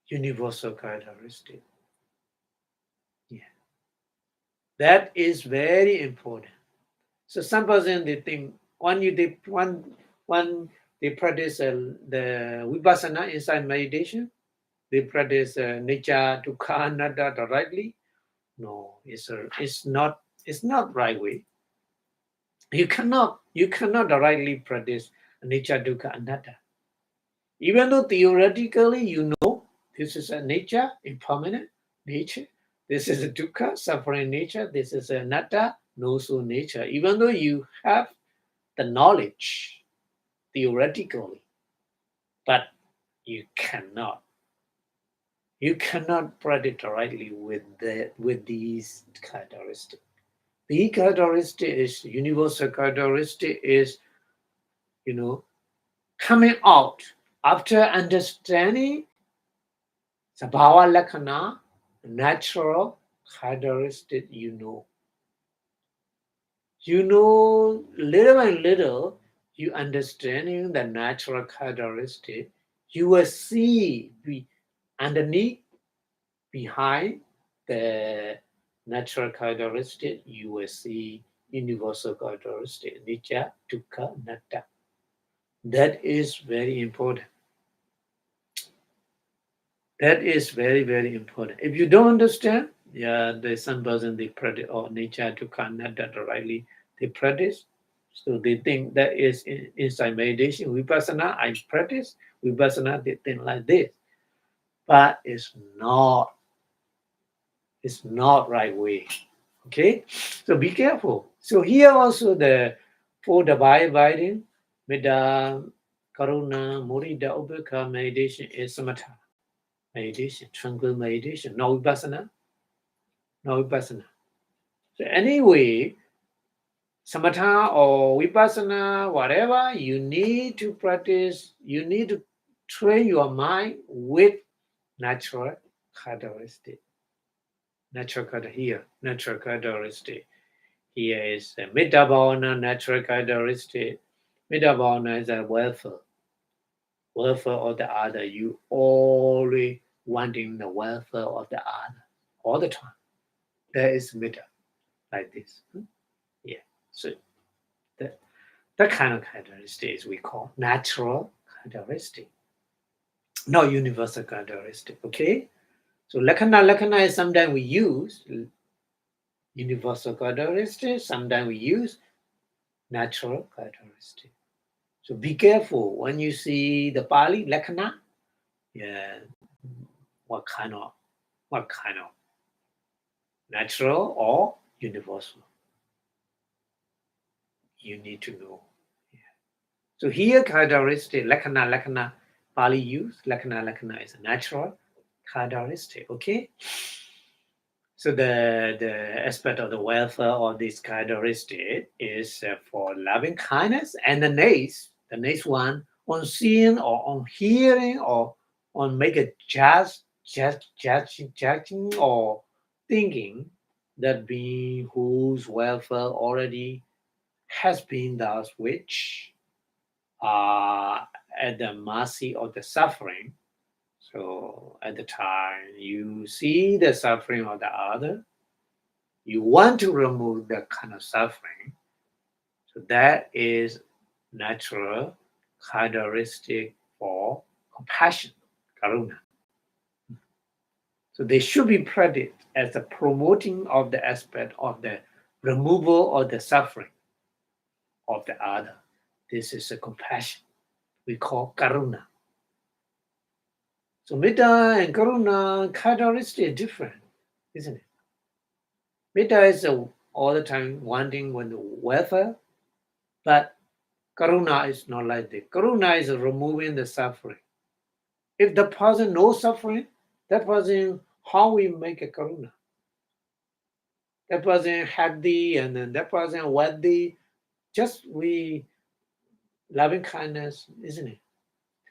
universal characteristic. Yeah, that is very important. So some person they think when they practice the vipassana inside meditation, they practice nature dukkha anatta directly. No, it's not right way. You cannot directly practice nature dukkha anatta. Even though theoretically you know this is a nature, impermanent nature, this is a dukkha, suffering nature, this is anatta, no so nature. Even though you have the knowledge theoretically, but you cannot practice directly with these characteristics. The characteristic is universal characteristic is coming out after understanding sabhava lakkhana, natural characteristic. Little by little, you understanding the natural characteristic, you will see underneath, behind the natural characteristic, you will see universal characteristic, anicca, dukkha, anatta. That is very important. That is very, very important. If you don't understand, there's some person they practice nature dukkha anatta rightly they practice. So they think that is inside meditation. Vipassana, I practice. Vipassana, they think like this. But it's not right way. Okay? So be careful. So here also for the abiding, Metta, Karuna, Mudita, Upekkha meditation is samatha meditation, tranquil meditation, no vipassana. So anyway, samatha or vipassana, whatever, you need to practice, you need to train your mind with natural characteristic. Natural characteristic. Here is a metta bhavana, natural characteristic. Metta bhavana is a welfare of the other. You always wanting the welfare of the other all the time. That is metta, like this. Yeah. So that kind of characteristics we call natural characteristic, not universal characteristic. Okay. So lakkhana is sometimes we use universal characteristic, sometimes we use natural characteristic. So be careful when you see the Pali lakkhana. Yeah, what kind of natural or universal. You need to know. Yeah. So here characteristic, lakkhana, Pali use, lakkhana is a natural characteristic, okay? So the aspect of the welfare of this characteristic is for loving kindness, and the next one, on seeing or on hearing or on making judging or thinking that being whose welfare already has been those which are at the mercy of the suffering. So at the time you see the suffering of the other, you want to remove that kind of suffering. So that is natural characteristic for compassion, karuna. So they should be practiced as the promoting of the aspect of the removal of the suffering of the other. This is a compassion we call karuna. So metta and karuna characteristic is different, isn't it? Metta is all the time wanting the welfare, but karuna is not like that. Karuna is removing the suffering. If the person knows suffering, that person, how we make a karuna? That person happy and then that person wealthy, just we loving kindness, isn't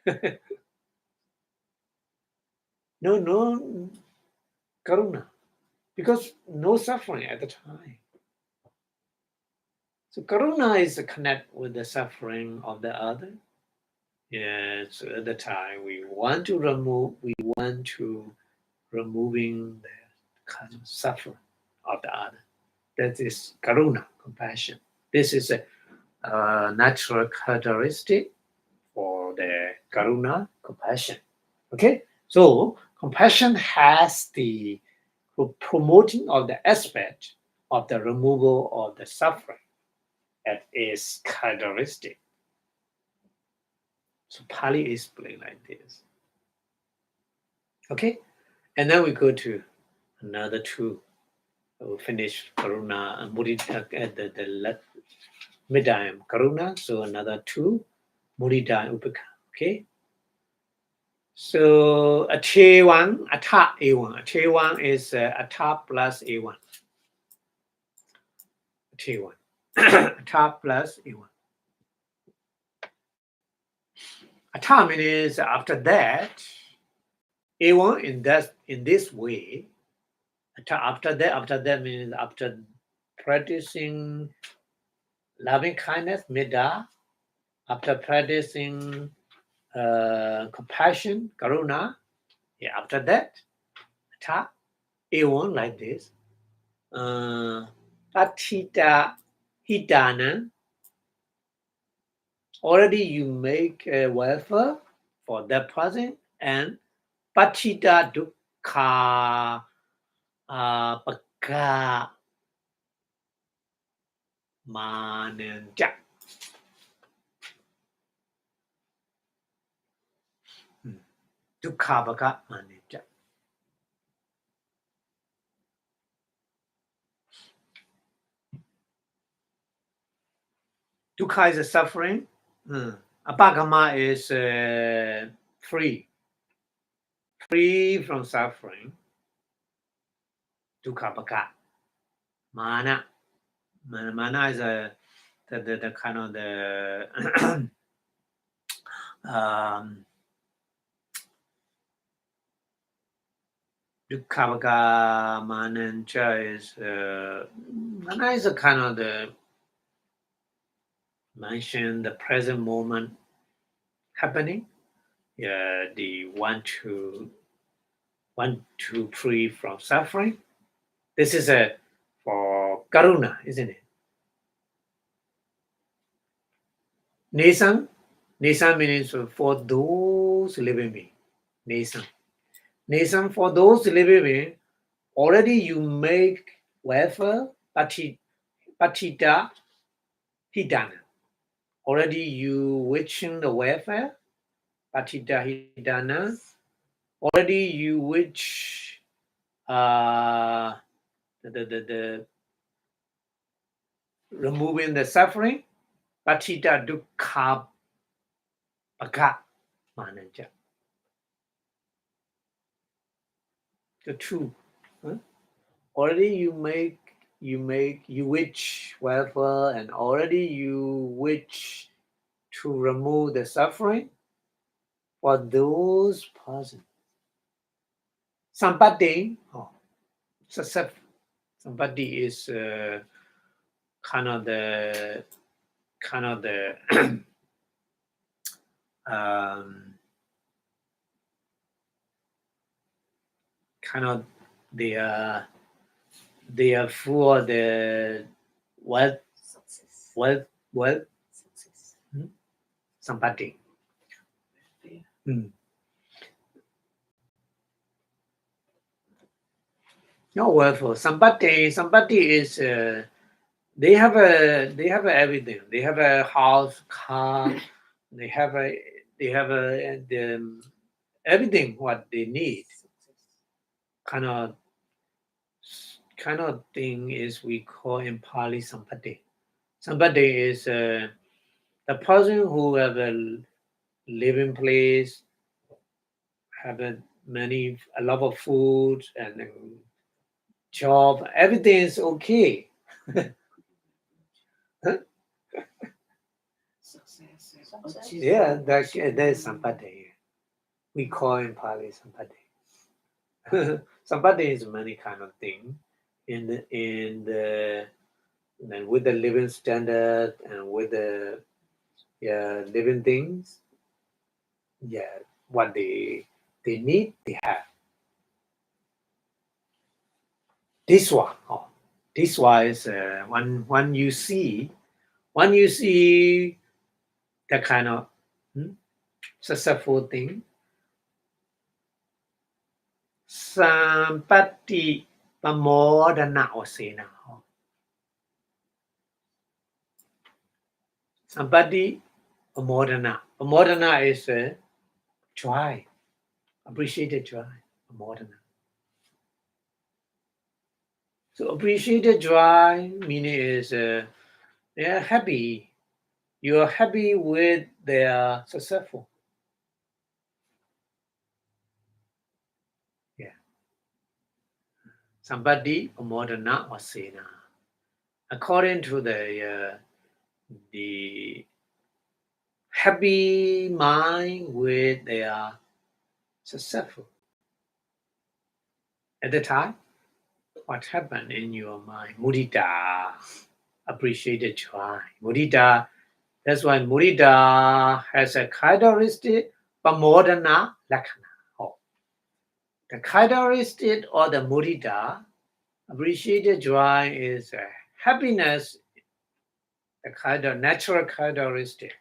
it? No karuna, because no suffering at the time. So karuna is a connect with the suffering of the other. Yes, so at the time we want to removing the kind of suffering of the other. That is karuna, compassion. This is a natural characteristic for the karuna, compassion. Okay, so compassion has the promoting of the aspect of the removal of the suffering that is characteristic. So Pali explains like this. Okay, and then we go to another two. We'll finish karuna and mudita at the mid-time karuna. So another two, mudita and upekha. Okay. So A1, Ata A1. A1 is Ata plus A1. A1. Ata plus A1. Ata means after that, A1 in this way. After that means after practicing loving kindness, metta, after practicing compassion, karuna, yeah, after that, Ata A1 like this. Patita Hitana. Already you make a welfare for that person, and Patita Dukkha Paka Mananja. Dukkha Paka Mananja. Dukkha is a suffering. Apagama is free from suffering. Dukkha Paka. Mana is the kind of the Dukkha Mananja is Mana is a kind of the mention the present moment happening. Yeah, the want to free from suffering. This is a for karuna, isn't it? Nesan means for those living me. Nesan for those living me. Already you make welfare, patita, hidana. Already you wishing the welfare, patita hidana. Already you wish the removing the suffering, Patita Dukkha Bhaka Manaja. The truth. Huh? Already you wish welfare, and already you wish to remove the suffering for those persons. Sampati, success. Sampati is kind of the kind of they are for the wealth, sampati. No welfare. Sampati is they have everything. They have a house, car. They have everything what they need. Kind of thing is we call in Pali sampati. Sampati is the person who have a living place, have a lot of food and job. Everything is okay. Yeah, that's sampati. We call in Pali sampati. Sampati is many kind of thing in the and with the living standard and with the living things. Yeah, what they need, they have. This one is when you see the kind of successful thing. Sampati pamodana or sena. Sampati pamodana. Pamodana is joy, appreciated joy. Pamodana. So appreciated joy meaning is they are happy. You are happy with their successful. Yeah. Somebody pamodana or sena. According to the happy mind with their successful. At the time, what happened in your mind? Mudita, appreciated joy. Mudita, that's why mudita has a characteristic pamodana lakkhana. The characteristic or the mudita, appreciated joy is happiness. The natural characteristic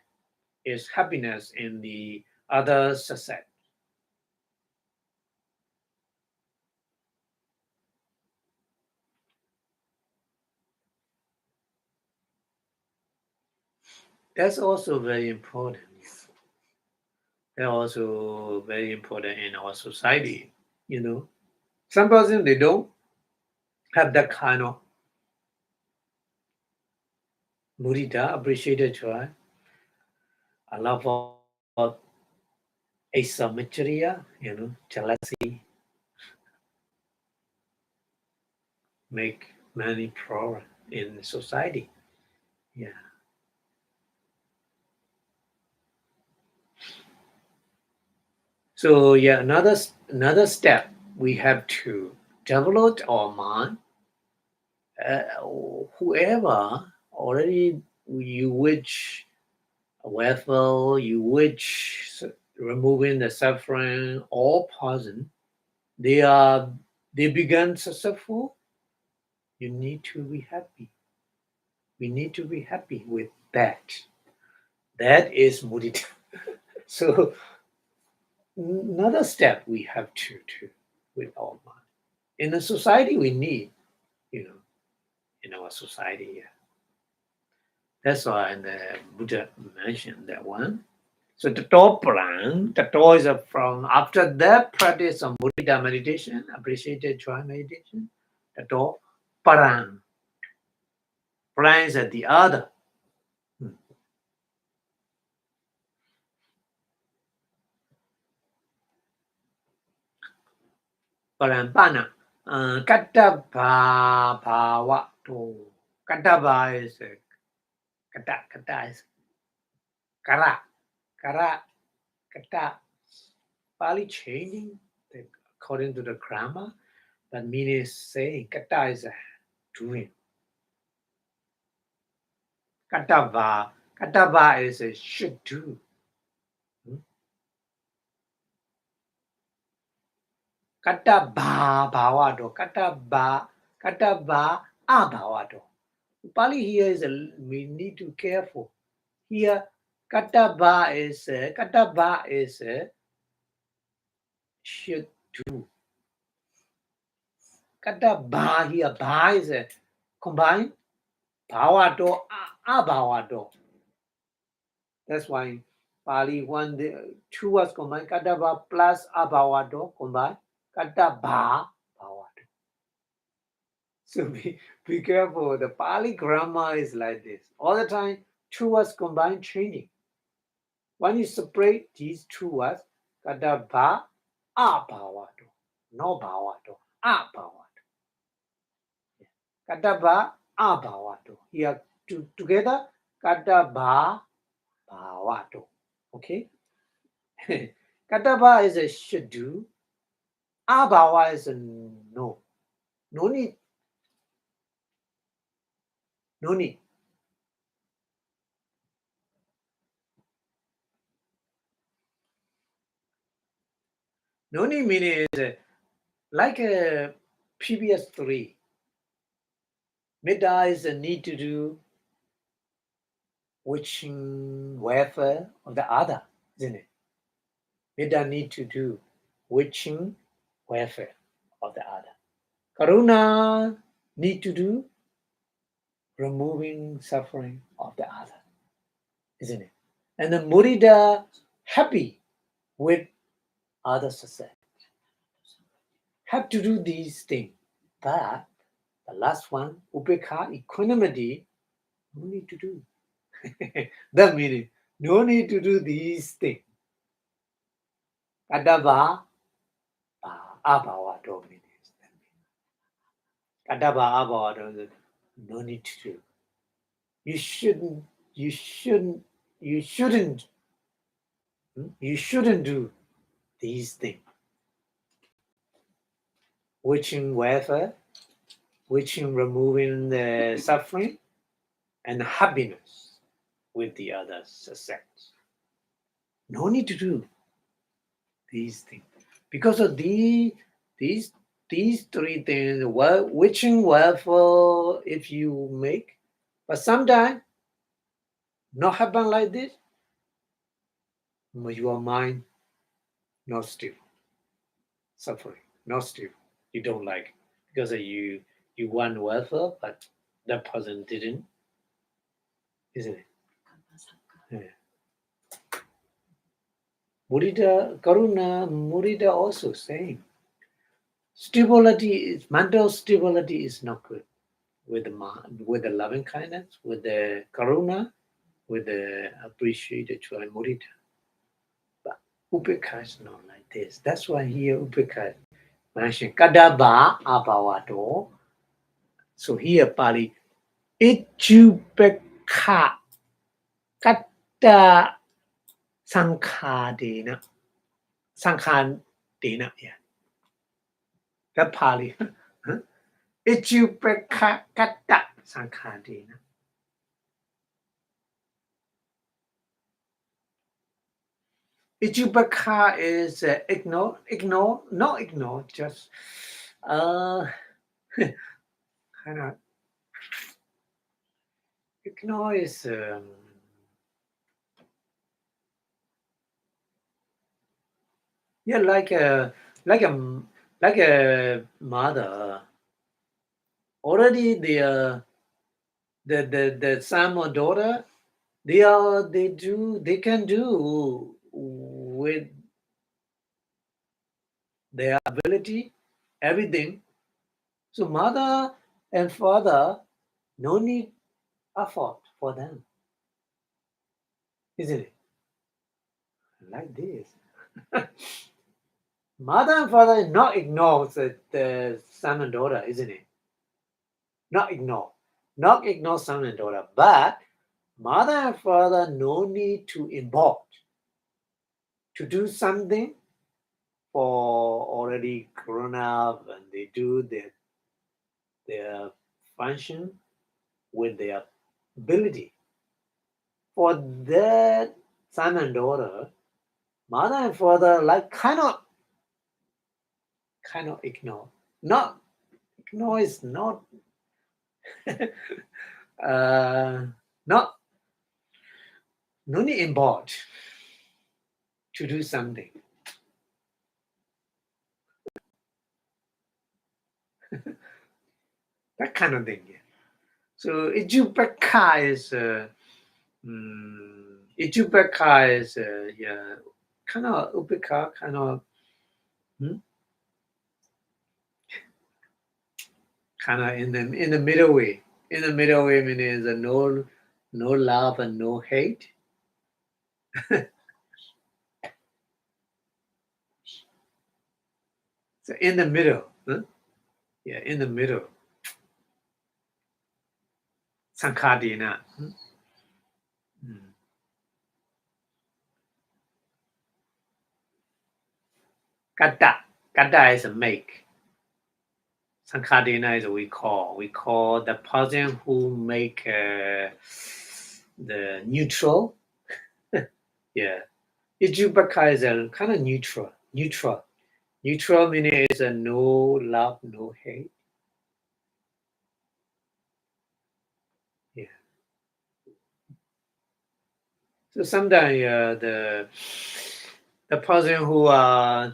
is happiness in the other success. That's also very important. They're also very important in our society. Some person they don't have that kind of mudita, appreciated joy. A love of asymmetry, jealousy, make many problems in society. Yeah. So another step we have to develop our mind. Whoever already you wish welfare, you wish removing the suffering, all person, they began successful. You need to be happy. We need to be happy with that. That is mudita. So another step we have to with our mind. In a society we need, in our society. Yeah. That's why the Buddha mentioned that one. So the top plan, the top is from after that practice of mudita meditation, appreciated joy meditation, the top Parang. Parang is the other. Parampana. Kata bhava to. Kata bhava is kata is kara. Kara, kata. Pali changing according to the grammar. That meaning is saying kata is doing. Katava is should do. Kata bhavado. Kata abhavado. Pali here is we need to be careful. Here katava is should do. Kata here is combine bhavado abhavado. That's why Pali one two was combined. Katava plus abhavado combined. Kata bhavado. So be careful. The Pali grammar is like this. All the time, two words combined changing. When you separate these two words, kata ba abhavado. No bhavado. Abhavado. Kata ba abhavado. Here together, kata ba bhavado. Okay? Kata ba is a should do. Abhava is a no. No need. No need. No need meaning is like a previous three. Metta is a need to do wishing welfare of the other, isn't it? Metta need to do wishing welfare of the other. Karuna need to do removing suffering of the other, isn't it? And the mudita happy with other success. Have to do these things. But the last one, upekha, equanimity, no need to do. That meaning, no need to do these things. Kadava abhavado means. Kadava abhavado, no need to do. You shouldn't do these things. Wishing welfare, wishing removing the suffering and happiness with the other's success. No need to do these things. Because of these three things, wishing welfare if you make, but sometimes not happen like this, your mind not stable, suffering, not stable. You don't like it because you want welfare, but that person didn't, isn't it? Yeah. Mudita also saying mental stability is not good with the loving kindness, with the karuna, with the appreciated joy mudita. But upekha is not like this. That's why here upekha mentioned kadaba abhavato. So here Pali itupekha kata sankhadena. Sankhadena, yeah. That Pali. Itupekha kata sankhadena. Itupekha is not ignore, just kind of ignore is yeah, like a mother. Already the son or daughter, they can do with their ability everything. So mother And further, no need effort for them, isn't it? Like this. Mother and father not ignore the son and daughter, isn't it? Not ignore. Not ignore son and daughter, but mother and father no need to import to do something for already grown up and they do their function with their ability. For that son and daughter, mother and father like cannot ignore. Not ignore is not not no need import to do something. That kind of thing. Yeah. So Ijupaka is Ijupaka is yeah kind of upeka kind of kind of in the middle way. In the middle way meaning is no love and no hate. So in the middle, yeah, in the middle. Sankadina. Kata is a make. Sankadina is we call. We call the person who make the neutral. Yeah. Ijubaka is a kind of neutral. Neutral meaning is a no love, no hate. Yeah. So sometimes the person who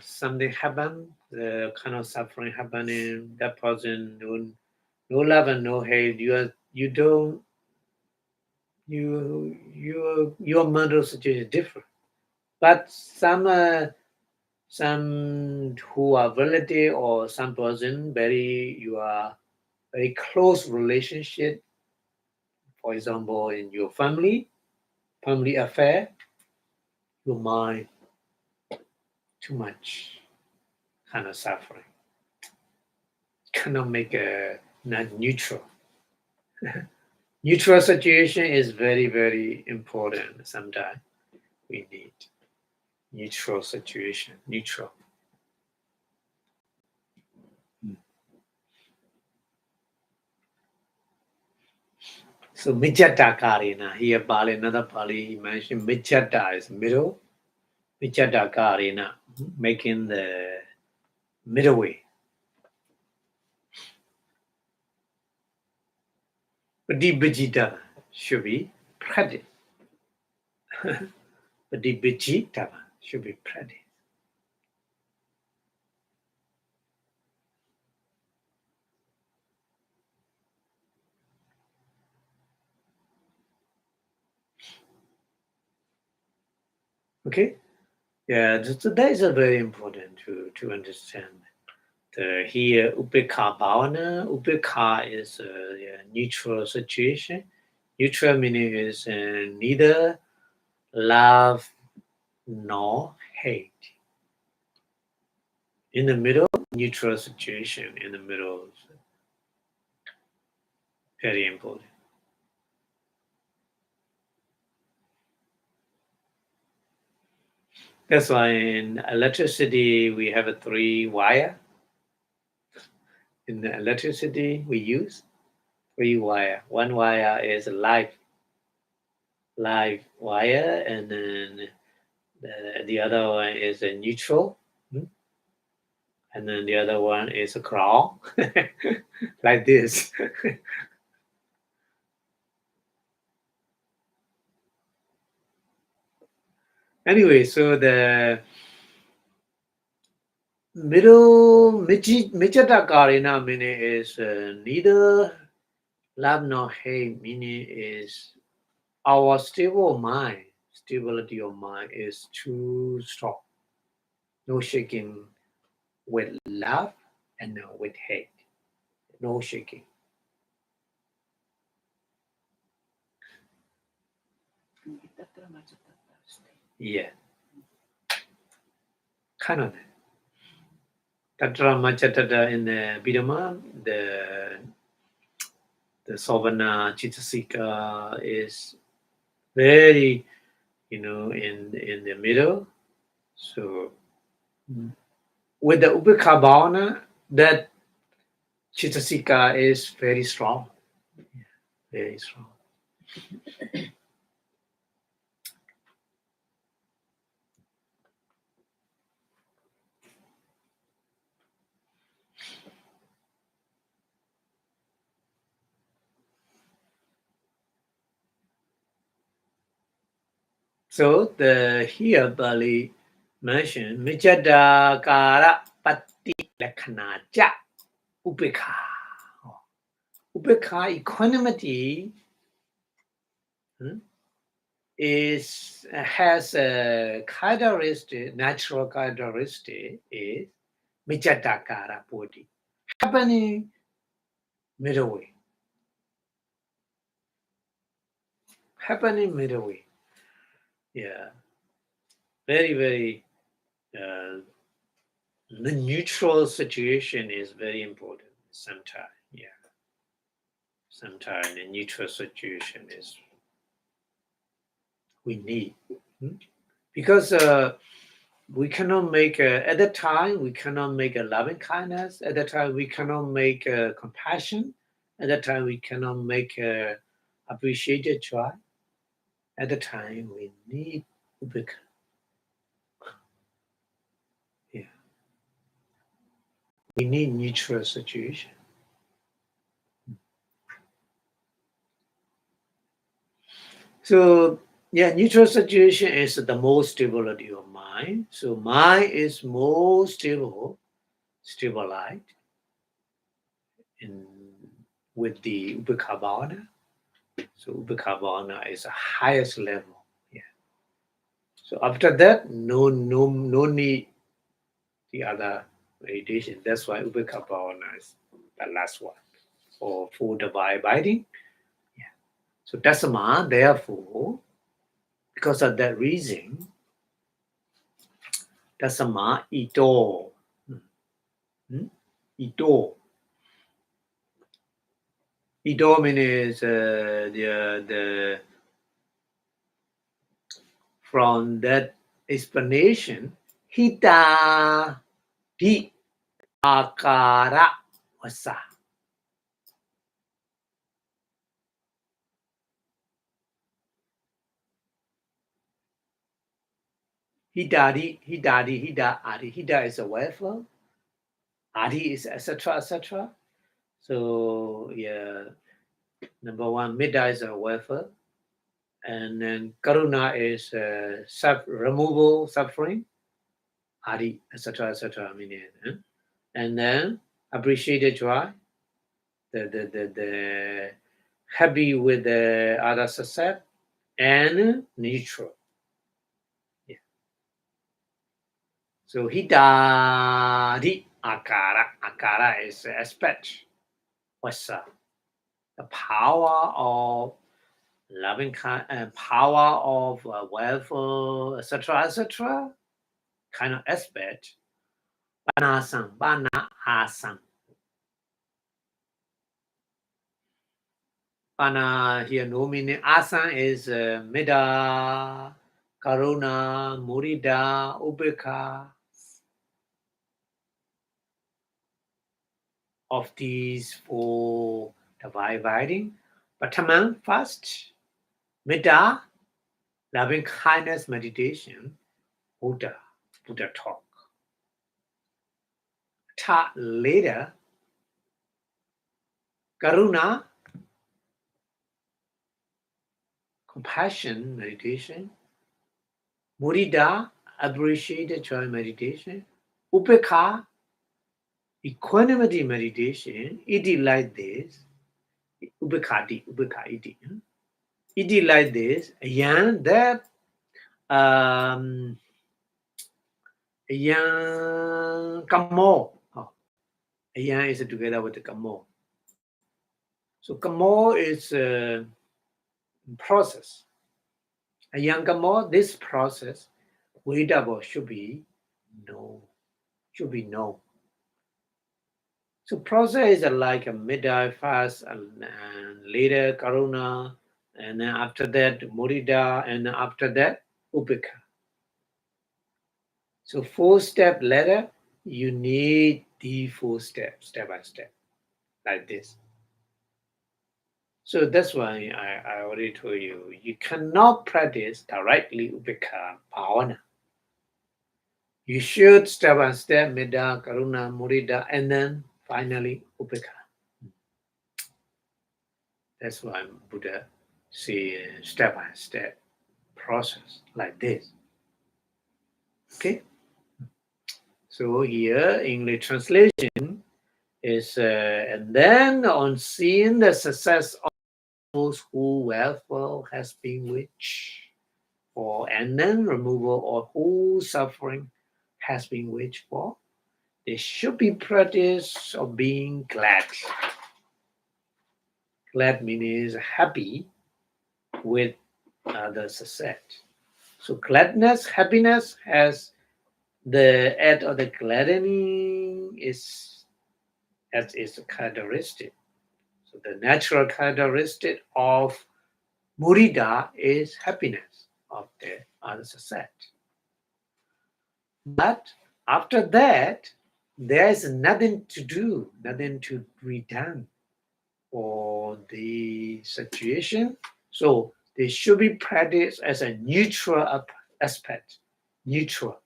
something happen, the kind of suffering happening, that person no love and no hate. You don't your mental situation is different. But some who are relative or some person you are very close relationship, for example, in your family affair, your mind too much kind of suffering. Cannot make a not neutral. Neutral situation is very, very important. Sometimes we need neutral situation. Neutral. So Mijata Karina, here Pali, another Pali, he mentioned Mijata is middle. Mijata Karina, making the middle way. Padibajita should be practice. Padibajita should be practice. Okay? Yeah, so that is a very important to understand. Here, Upekha Bhavana. Upekha is a neutral situation. Neutral meaning is neither love nor hate. In the middle, neutral situation. In the middle, very important. That's why in electricity we have a 3-wire. In the electricity we use 3-wire. One wire is a live wire, and then the other one is a neutral, and then the other one is a ground, like this. Anyway, so the middle Mijata Karina meaning is neither love nor hate, meaning is our stability of mind is too strong. No shaking with love and no with hate. No shaking. Yeah. Kind of. Tatra Machatata in the Abhidhamma, the Savana Chitasika is very, in the middle. So with the Upekha Bhavana, that Chitasika is very strong. Very strong. So the here Bali mentioned Mijada Kara Patti Lakhana Ja Upekha. Upekha equanimity has a characteristic, natural characteristic is Mijatakara Bodhi, happening middle way. Happening middle way. Yeah. Very, very the neutral situation is very important sometimes. Yeah. Sometimes the neutral situation is we need. Because we cannot make at that time we cannot make a loving kindness. At that time we cannot make compassion. At that time we cannot make appreciated joy. At the time we need ubeka. Yeah, we need neutral situation. So yeah, neutral situation is the most stability of mind. So mind is more stabilized in with the ubeka bhavana. So ubeka bhavana is the highest level. Yeah. So after that, no need the other meditation. That's why ubeka bhavana is the last one for the abiding. Yeah. So dasama, therefore, because of that reason, dasama ito. Ito. Ito means the from that explanation, hita di akara vasa. Hidari, hida, adi. Hida is a welfare. Adi is etc. So yeah, number one, Mida is a welfare, and then Karuna is removal suffering. Adi etc. Meaning, and then appreciated joy, the happy with the other success, and neutral. Yeah. So hidari akara is aspect. What's the power of loving and power of welfare, etc. kind of aspect. Banasang, bana asang. Bana here no meaning. Asang is Meda, Karuna, Murida, Ubeka. Of these four dividing. Prathaman first, Metta, loving kindness meditation, Buddha talk. Ta later, Karuna, compassion meditation, Murida, appreciated joy meditation, Upekha, equanimity meditation, iti like this, Upekha iti. Iti like this, yan that yang kamo. Yang is together with the kamo. So kamo is a process. A younger more, this process, Vedabo should be no. Should be no. So process is like a midday fast and later Karuna, and then after that Murida, and after that Upeka. So 4-step ladder, you need the 4 steps, step by step, like this. So that's why I already told you, you cannot practice directly Upeka Bhavana. You should step by step, Metta, Karuna, Murida, and then finally Upeka. That's why Buddha say step by step process like this. Okay. So here English translation is and then on seeing the success of those who welfare has been reached, for and then removal of who suffering has been reached for, there should be practice of being glad. Glad means happy with the success. So gladness, happiness has the act of the gladdening is as its characteristic. So the natural characteristic of murida is happiness of the other success. But after that, there is nothing to do, nothing to be done for the situation. So they should be practiced as a neutral aspect. Neutral.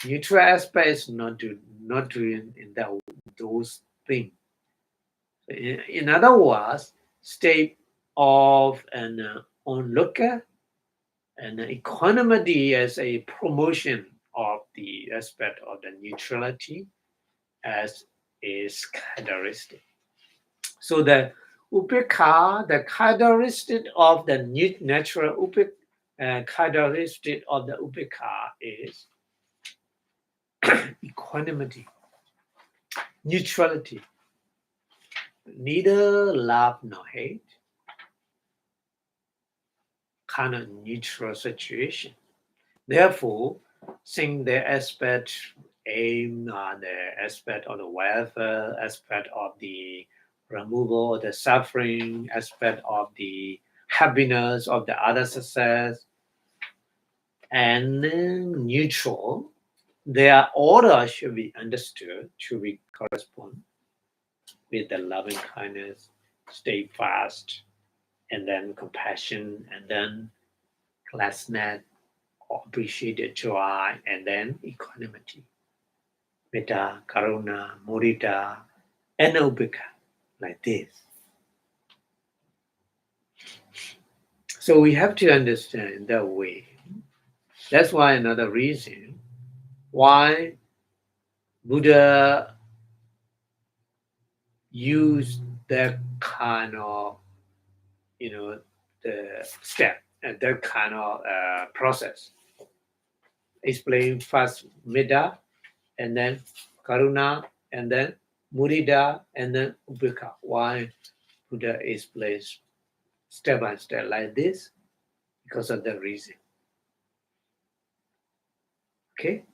Neutral aspect is not doing in those things. In other words, state of an onlooker and equanimity as a promotion of the aspect of the neutrality as is characteristic. So the upekha, the characteristic of the natural characteristic of the upekha is equanimity, neutrality, neither love nor hate, kind of neutral situation. Therefore, seeing the aspect aim the aspect of the welfare, aspect of the removal of the suffering, aspect of the happiness of the other success, and neutral, their order should be understood, should be correspond with the loving kindness, stay fast, and then compassion, and then gladness, appreciated joy, and then equanimity. Metta, Karuna, Mudita, and Ubeka, like this. So we have to understand that way. That's why another reason why Buddha used that kind of, the step and that kind of process. Explain first Metta, and then Karuna, and then Mudita, and then Ubeka. Why Buddha explains step by step like this? Because of the reason. Okay.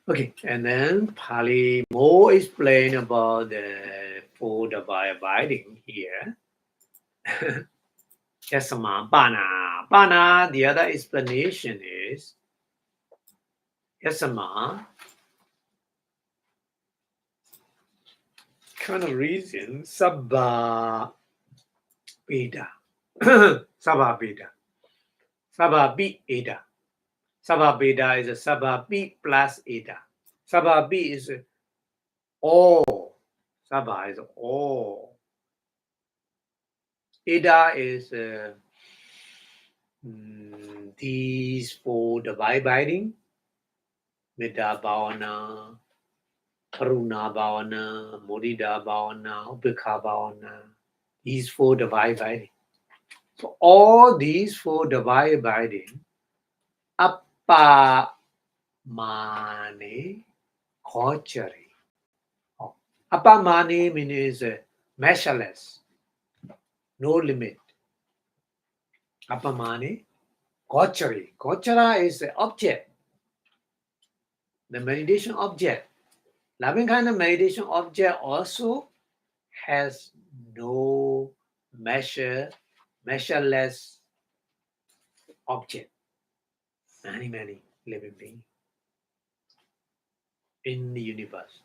Okay, and then Pali more explain about the food by abiding here. Yasama Bana. Bana, the other explanation is Yasama kind of reason Sabba Beda. Sabba Beda. Sabba Bi Eda. Sabba Beda is a Sabba Bi plus Eda. Sabba Bi is all. Sabba is all. Eda is these 4 divine abiding, Metta Bhavana, Karuna Bhavana, Mudita Bhavana, Ubekha Bhavana, these 4 divine abiding. So all these 4 divine abiding, Appa Mane Kochari. Appa Mane means measureless, no limit. Appa Mane Gochara is the object, the meditation object. Loving kind of meditation object also has no measureless object. Many living beings in the universe.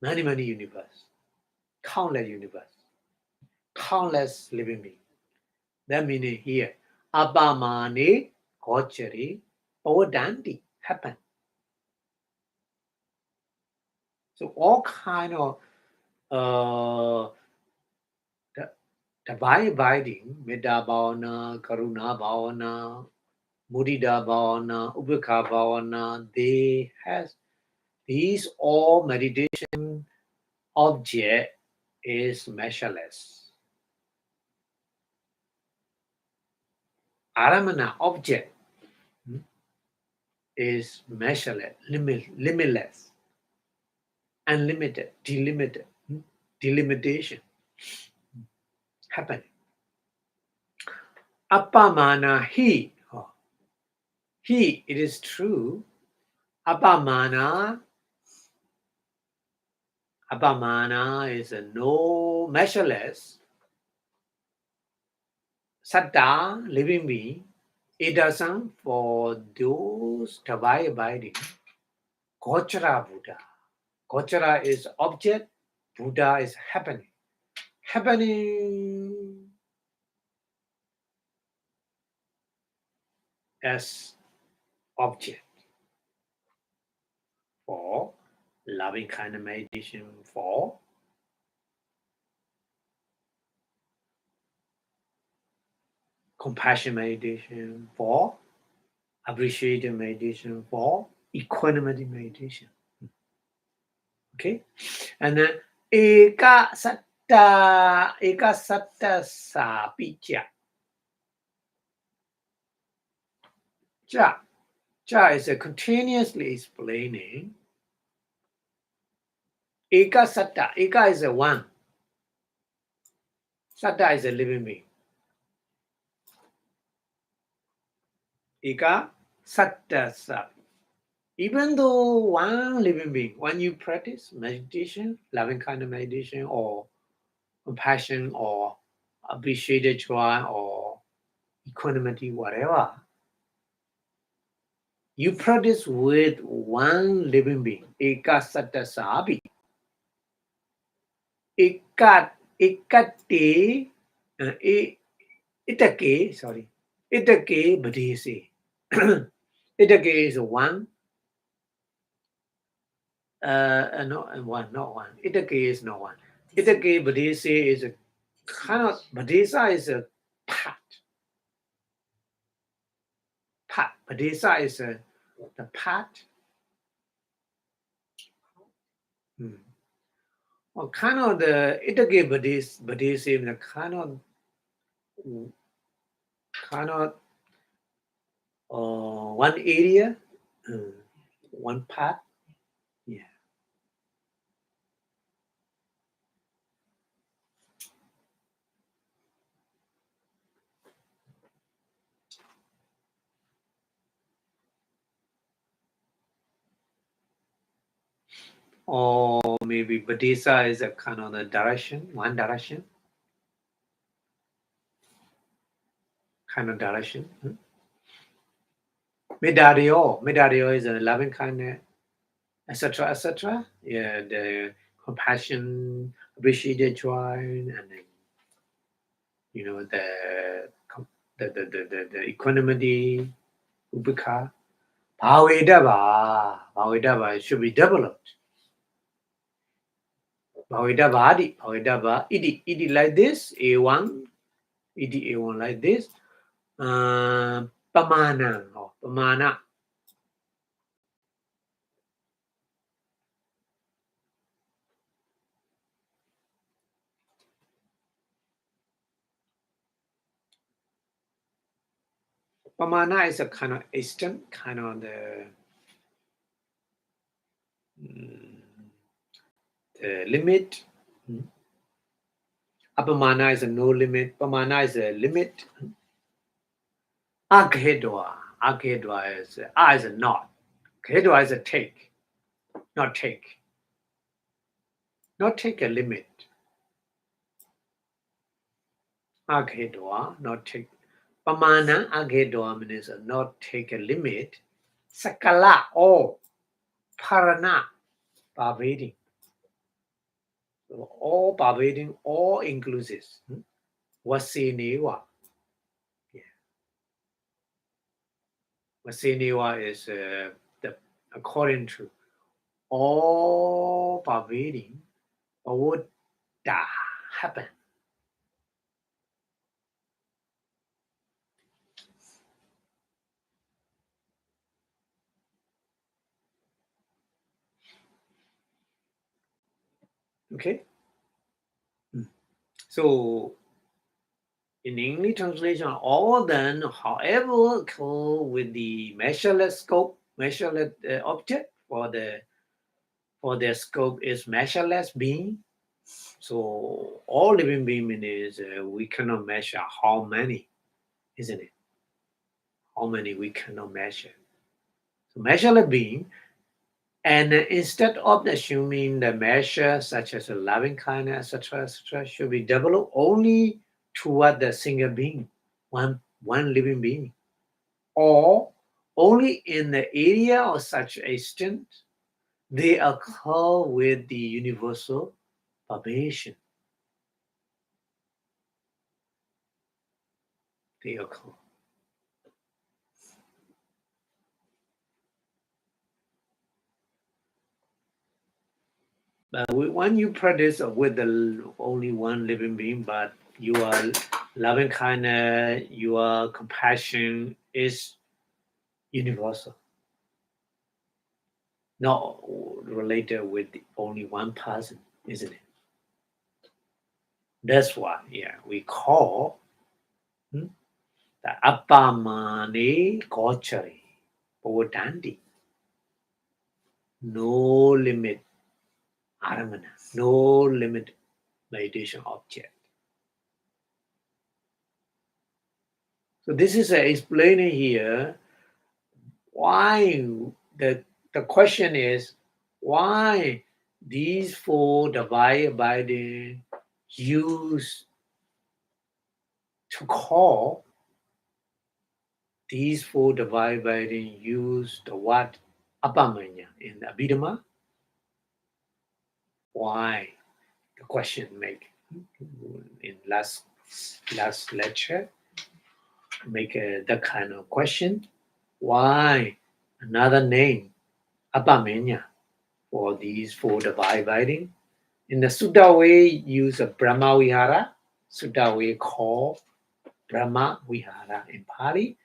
Many universe. Countless universe. Countless living beings. That meaning here, Abamani, Gochari, Pawadanti happen. So all kind of the abiding, Metta Bhavana, Karuna Bhavana, Mudita Bhavana, Ubekha Bhavana, they has these all meditation object is measureless. Aramana object is measureless, limitless, unlimited, delimited, delimitation happening. Appamana he, it is true. Appamana is a no measureless. Satta, living being, it doesn't for those Tavai abiding. Gochara Buddha. Gochara is object, Buddha is happening. Happening as object for loving kind of meditation, for compassion meditation, for appreciative meditation, for equanimity meditation. Okay? And then Eka Satta Sapicha. Cha is a continuously explaining. Eka Satta. Eka is a one. Satta is a living being. Eka Satta Sapi. Even though one living being, when you practice meditation, loving kind of meditation, or compassion, or appreciated joy, or equanimity, whatever, you practice with one living being, Eka Satta Sapi. Ekate, Itake Badese. Itake is one. Not one. Itake is not one. Itake Badese is a kind of, Badesa is a part. Badesa is the part. Well, kind of the Itake Badese, the kind of one area, one part. Yeah. Or maybe Badesa is a kind of the direction, one direction. Kind of direction. Medario is a loving kindness, etc. Yeah, the compassion, appreciated joy, and then the equanimity, ubeka. Bhavedava should be developed. Bhavedava, idi like this, A1, idi A1 like this. Pamana. Pamana is a kind of extent, kind of the limit. Apamana is a no limit. Pamana is a limit. Aghedwa. Aghedwa is a not. Ghedwa is a take. Not take. Not take a limit. Aghedwa, not take. Pamana aghedwa means not take a limit. Sakala or parana, pervading. All pervading, all inclusive. Vasinewa. Yeah. Vasinewa is according to all pervading or would happen. Okay. So in English translation, all then, however, occur with the measureless scope, measureless object for the scope is measureless being. So all living being is we cannot measure how many, isn't it? How many we cannot measure. So measureless being, and instead of assuming the measure such as a loving kindness, etc., should be developed only toward the single being, one living being, or only in the area of such extent they occur with the universal pervadation. They occur. But when you practice with only one living being, but you are loving kindness, your compassion is universal, not related with only one person, isn't it? That's why, we call the Appamane Kochari, Povotandi. No limit aramana, no limit meditation object. So this is explaining here why the question is why these four divine abiding use to call these four divine abiding use the word apamanya in Abhidhamma. Why? The question make in last lecture make that kind of question. Why another name apamanya for these four divine abiding? In the Sutta way, use a Brahma Vihara. Sutta way call Brahma Vihara in Pali,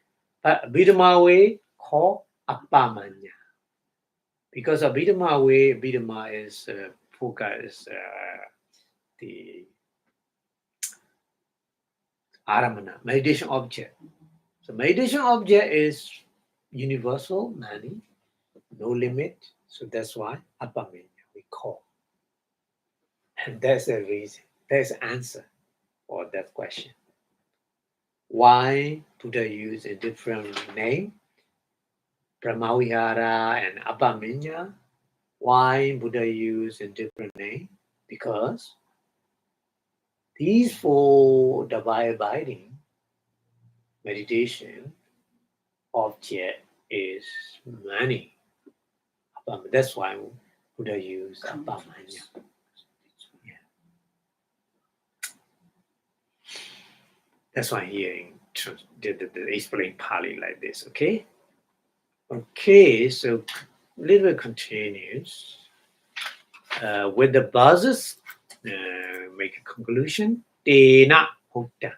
but Abhidhamma way call Appamanya. Because Abhidhamma way, Abhidhamma is Puka is the Aramana, meditation object. So meditation object is universal, many, no limit. So that's why Appamanya we call. And that's the reason, that's the answer for that question. Why Buddha use a different name, Brahmavihara and Abhidhamma? Why Buddha use a different name? Because these four divine abiding meditation object is many. That's why Buddha use Abhidhamma. That's why here explain Pali like this, okay? Okay, so a little bit continues. With the buzzes, make a conclusion. Tena Hoda.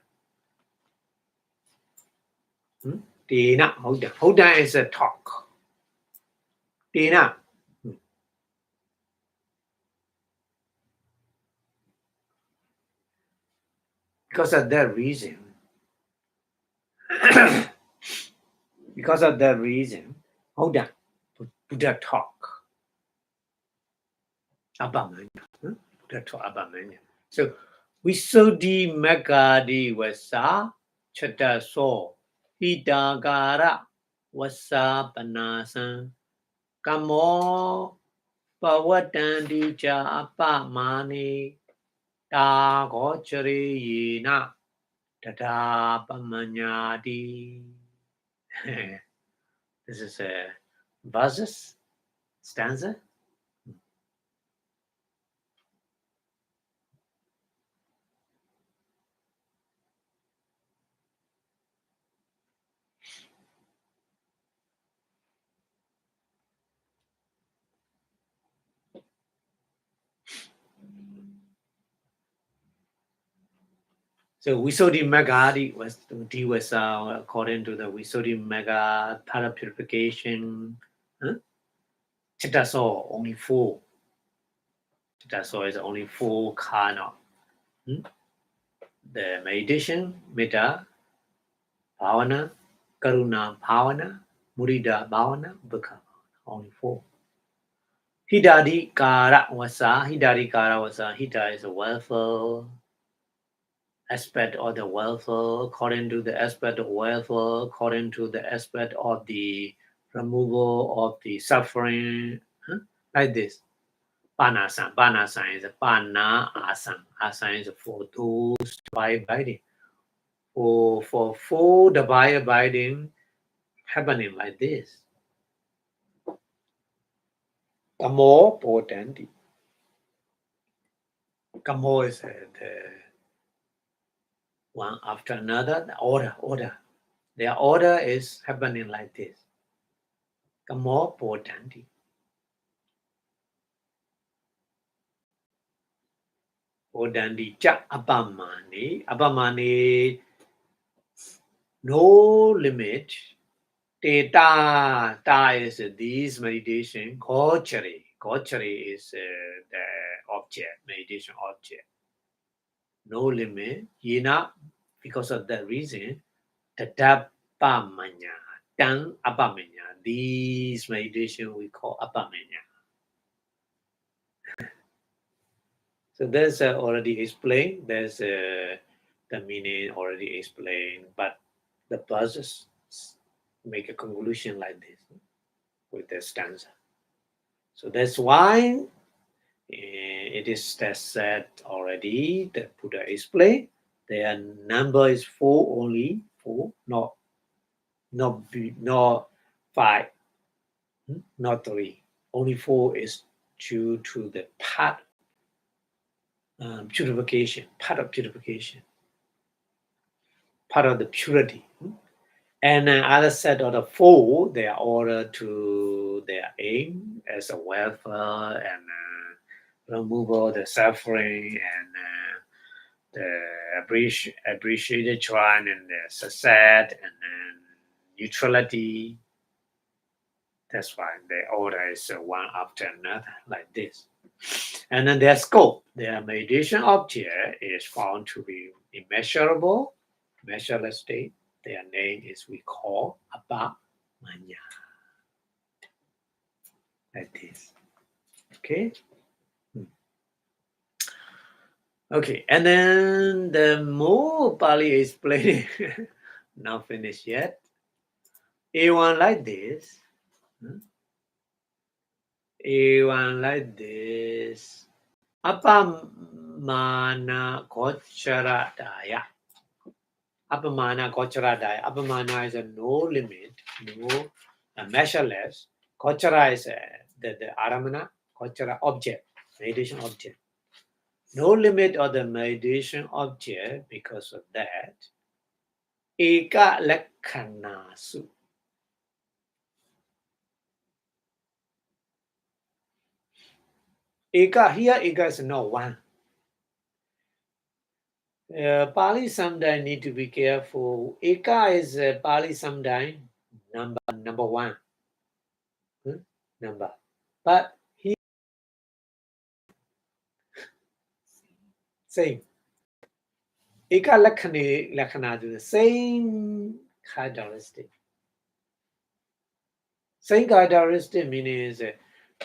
Tena Hoda. Hoda is a talk. Tena. Because of that reason, Hoda, Buddha talk. Abhidhamma. Buddha talk Abhidhamma. So, we saw the Magadi Vasa Chata So Hidagara Vasa Panasan Kamo Pavatanti Cha Apamani Ta Gochari Yena Tata Pamanyadi. This is a verses, stanza. So Visuddhimagga was according to the Visuddhimagga para purification. Chittaso only four. Chittaso is only four kind the meditation, metta, bhavana, karuna bhavana, mudita bhavana, upekkha bhavana. Only four. Hidari kara vasa. Hidari kara vasa. Hita is a welfare aspect of the welfare, according to the aspect of welfare, according to the aspect of the removal of the suffering, like this. Panasan. Panasan is a pana asan. Asan is for those abiding. For full divine abiding happening like this. Kamo potenti. Kamo is the one after another. The order. Their order is happening like this. Kamo potenti. Potenti cha apamani. Apamani, no limit. Ta is this meditation. Gochari. Gochari is the object, meditation object. No limit. Yena, because of that reason, tadapamanya, tang apamanya. This meditation we call apamanya. So there's already explained. There's the meaning already explained, but the process make a conclusion like this with the stanza. So that's why it is said already. The Buddha explained their number is four only, four, not five, not three. Only four is due to the part purification, part of purification, part of the purity. And other set of the four, they are ordered to their aim as a welfare and removal of the suffering and the appreciated one and the success and neutrality. That's why the order is one after another like this. And then their scope, their meditation object is found to be immeasurable, measureless state. Their name is we call Abhidhamma. Like this. Okay. Okay, and then the more Pali explaining, not finished yet. A1 like this. A1 like this. Apamana Gocharadaya. Apamana Gocharadaya. Apamana is a no limit, no measureless. Gochara is the aramana, Gochara object, meditation object. No limit of the meditation object because of that. Eka lakkanasu. Eka, here eka is not one. Pali sometimes need to be careful. Eka is Pali sometimes number one. Number. But here same. Eka lakkana do the same characteristic. Same characteristic meaning is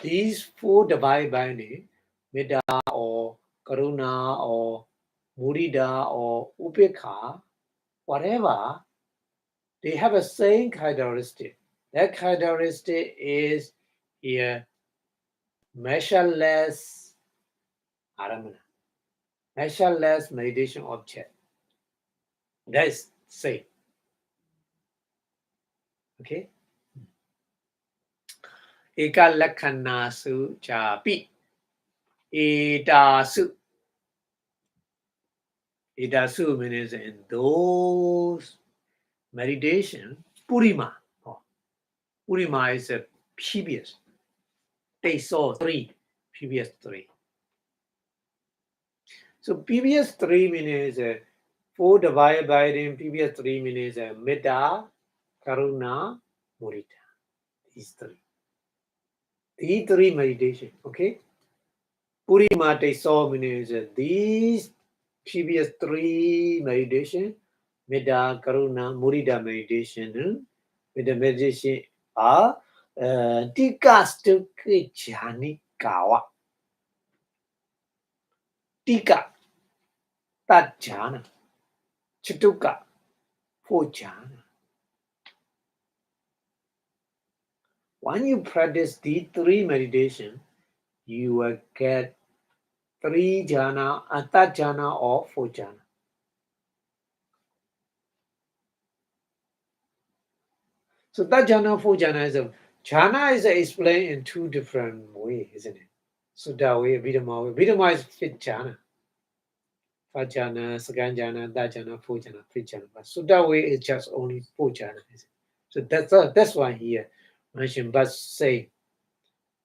these four divine binding, Metta or Karuna or Mudita or Upekkha, whatever, they have a same characteristic. That characteristic is here measureless aramana, measureless meditation object. That is same. Okay. Eka lakhana su chapi. Itasu. Itasu means in those meditation, Purima. Oh, Purima is a previous. They saw previous three. So previous three means 4 divided by them. Previous three means Metta, Karuna, Mudita. These three. These three meditation. Okay. Purima they saw means these previous three meditation, Metta, Karuna, Mudita meditation. With the meditation are Tika Stuki Jhani Kawa. Tika, that jhana. Chituka, 4 jhana. When you practice these 3 meditation, you will get 3 jhana, that jhana or 4 jhana. So that jhana, 4 jhana is explained in 2 different ways, isn't it? Sutta way, Abhidhamma way. Abhidhamma is 5th jhana. 5 jhana, 2nd jhana, that jhana, 4 jhana, 5th jhana. But Sutta way is just only 4 jhana. So that's why here mentioned, but say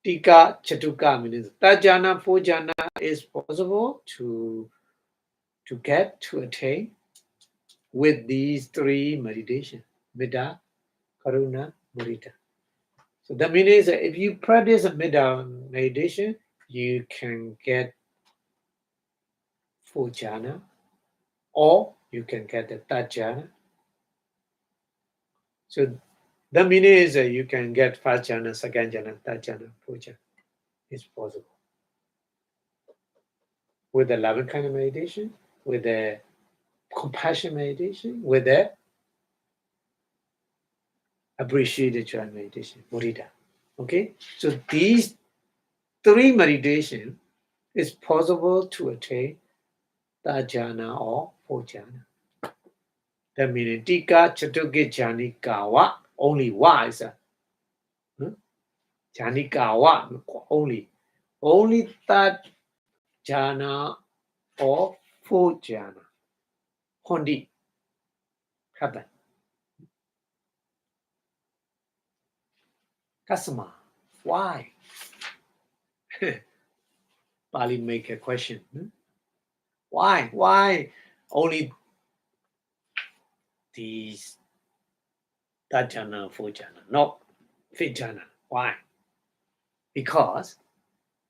Tika Chatuka means that jhana, 4 jhana is possible to get, to attain with these 3 meditation, Metta, Karuna, Mudita. So that means that if you practice a Metta meditation, you can get 4 jhana, or you can get the third jhana. So that means that you can get 1st jhana, 2nd jhana, 3rd jhana, 4th jhana. It's possible. With the loving kind of meditation, with the compassion meditation, with the appreciated joy meditation, mudita. Okay, so these 3 meditation is possible to attain the jhana or 4 jhana. That means tika chatuki jhanikawa, only wa is a jhanikawa, only that jhana or 4 jhana. Hondi happen. Customer, why? Pali make a question. Why? Why only these that jhana, 4 jhana, not 5th jhana? Why? Because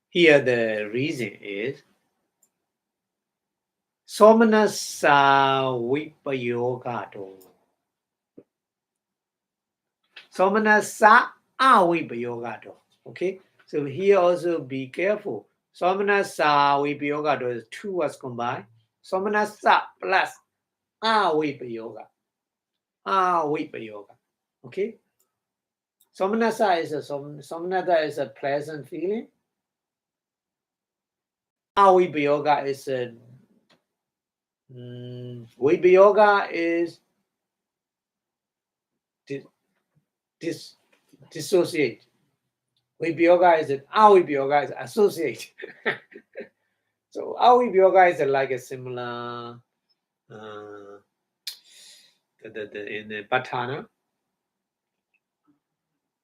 here the reason is Somanasa Vipayogato. Somanasa Vipayogato. Okay, so here also be careful. Somanasa Vipayogato is 2 words combined. Somanasa plus Vipayoga. Vipayoga. Okay. Somanasa is a pleasant feeling. Vipayoga is a Vipayoga is dissociate. Vipayoga is Vipayoga is associate. So Vipayoga is like a similar in the Patana.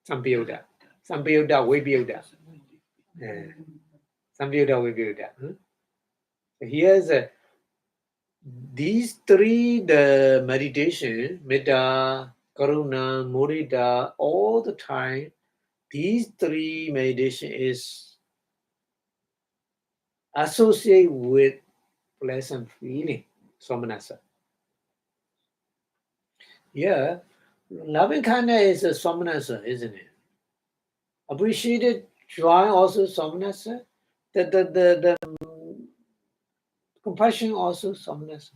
Sampayutta, Vipayoga. Sampayutta, Vipayoga. So here's these 3, the meditation, Metta, Karuna, Mudita, all the time, these 3 meditation is associated with pleasant feeling, somanasa. Yeah, loving kindness is a somanasa, isn't it? Appreciated joy also somanasa. The compassion also somanasa.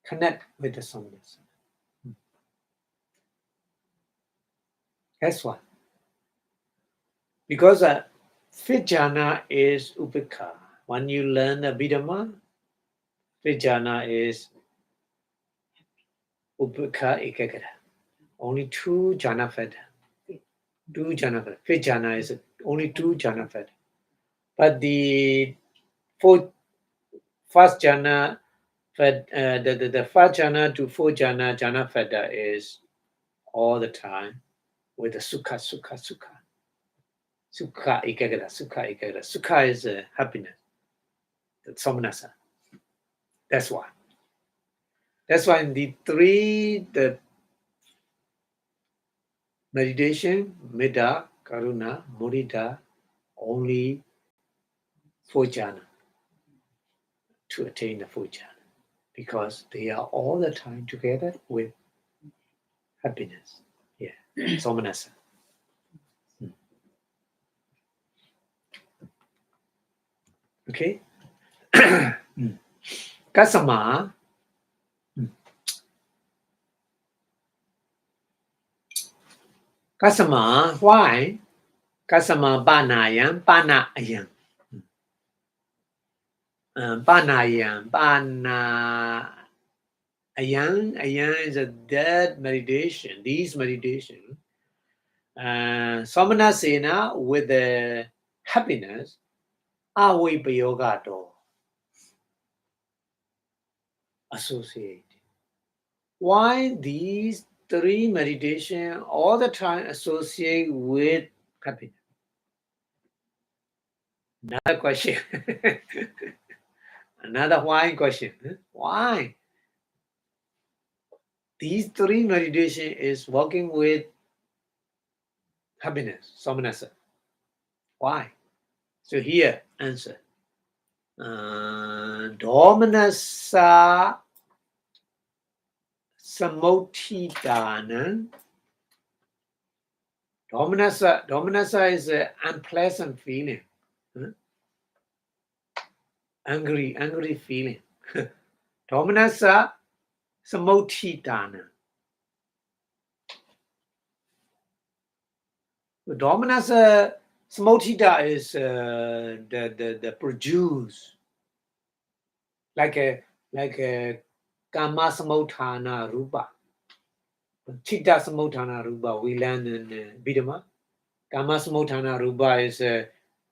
Connect with the somanasa. That's why. Because fifth jhana is upekha. When you learn Abhidhamma, fifth jhana is upekha ekagata. Only 2 jhana fed. 2 jhana fed. Fifth jhana is only 2 jhana fed. But the first jhana fed, the first jhana to 4 jhana feda is all the time with the sukha. Sukha ekagata. Sukha is happiness. The samanasa. That's why. That's why in the 3, the meditation, Metta, Karuna, Mudita, only 4 jhana to attain the 4 jhana. Because they are all the time together with happiness. Yeah, samanasa. Okay? Kasama. Kasama, why? Kasama banayam, panayam. Panayam, ayam is a dead meditation. These meditation. Samanasena with the happiness. Avipayogato. Associate. Why these 3 meditation all the time associate with happiness? Another question. Another why question. Why? These 3 meditation is working with happiness, samanasa. Why? So here, answer. Domanasa samotidana. Domanasa is an unpleasant feeling. Angry feeling. Domanasa samotidana. Domanasa samotita is the produce, like a kama samotana rupa. Chitta samotana rupa we learn in Abhidhamma. Kama samotana rupa is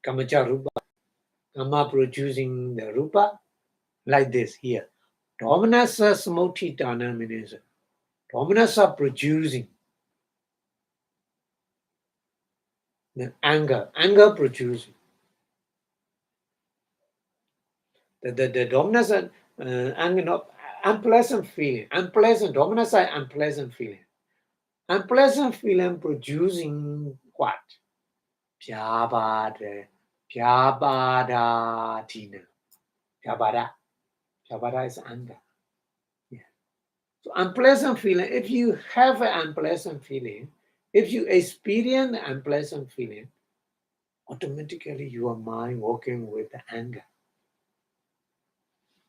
kamacha rupa. Kama producing the rupa like this here. Domanasa samotitana means domanasa producing the anger producing. The dominance anger, unpleasant feeling, dominance unpleasant feeling. Unpleasant feeling producing what? Pyabada, tina. Pyabada is anger. Yeah. So unpleasant feeling, if you have an unpleasant feeling, if you experience unpleasant feeling, automatically your mind working with the anger.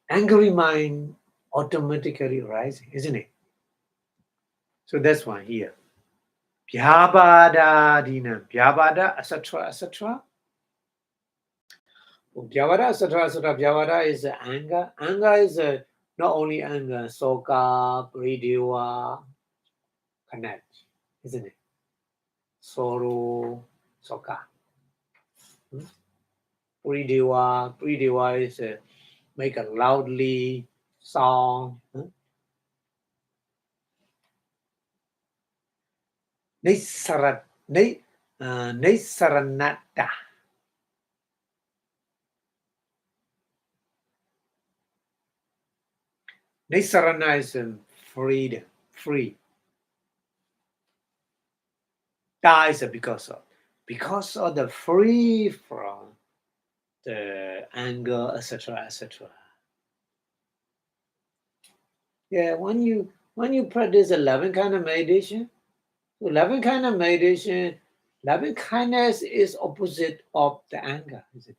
Angry mind automatically rising, isn't it? So that's why here. Pyabada dina. Pyabada, etc. Pyabada, etc. Pyabada is anger. Anger is not only anger, soka, prideva, connect, isn't it? Sorrow, soka. Prideva is make a loudly song. Nisaranata. Nisarana is freedom, free. Da is because of the free from the anger, etc. Yeah, when you practice a loving kind of meditation, so loving kind of meditation, loving kindness is opposite of the anger, is it?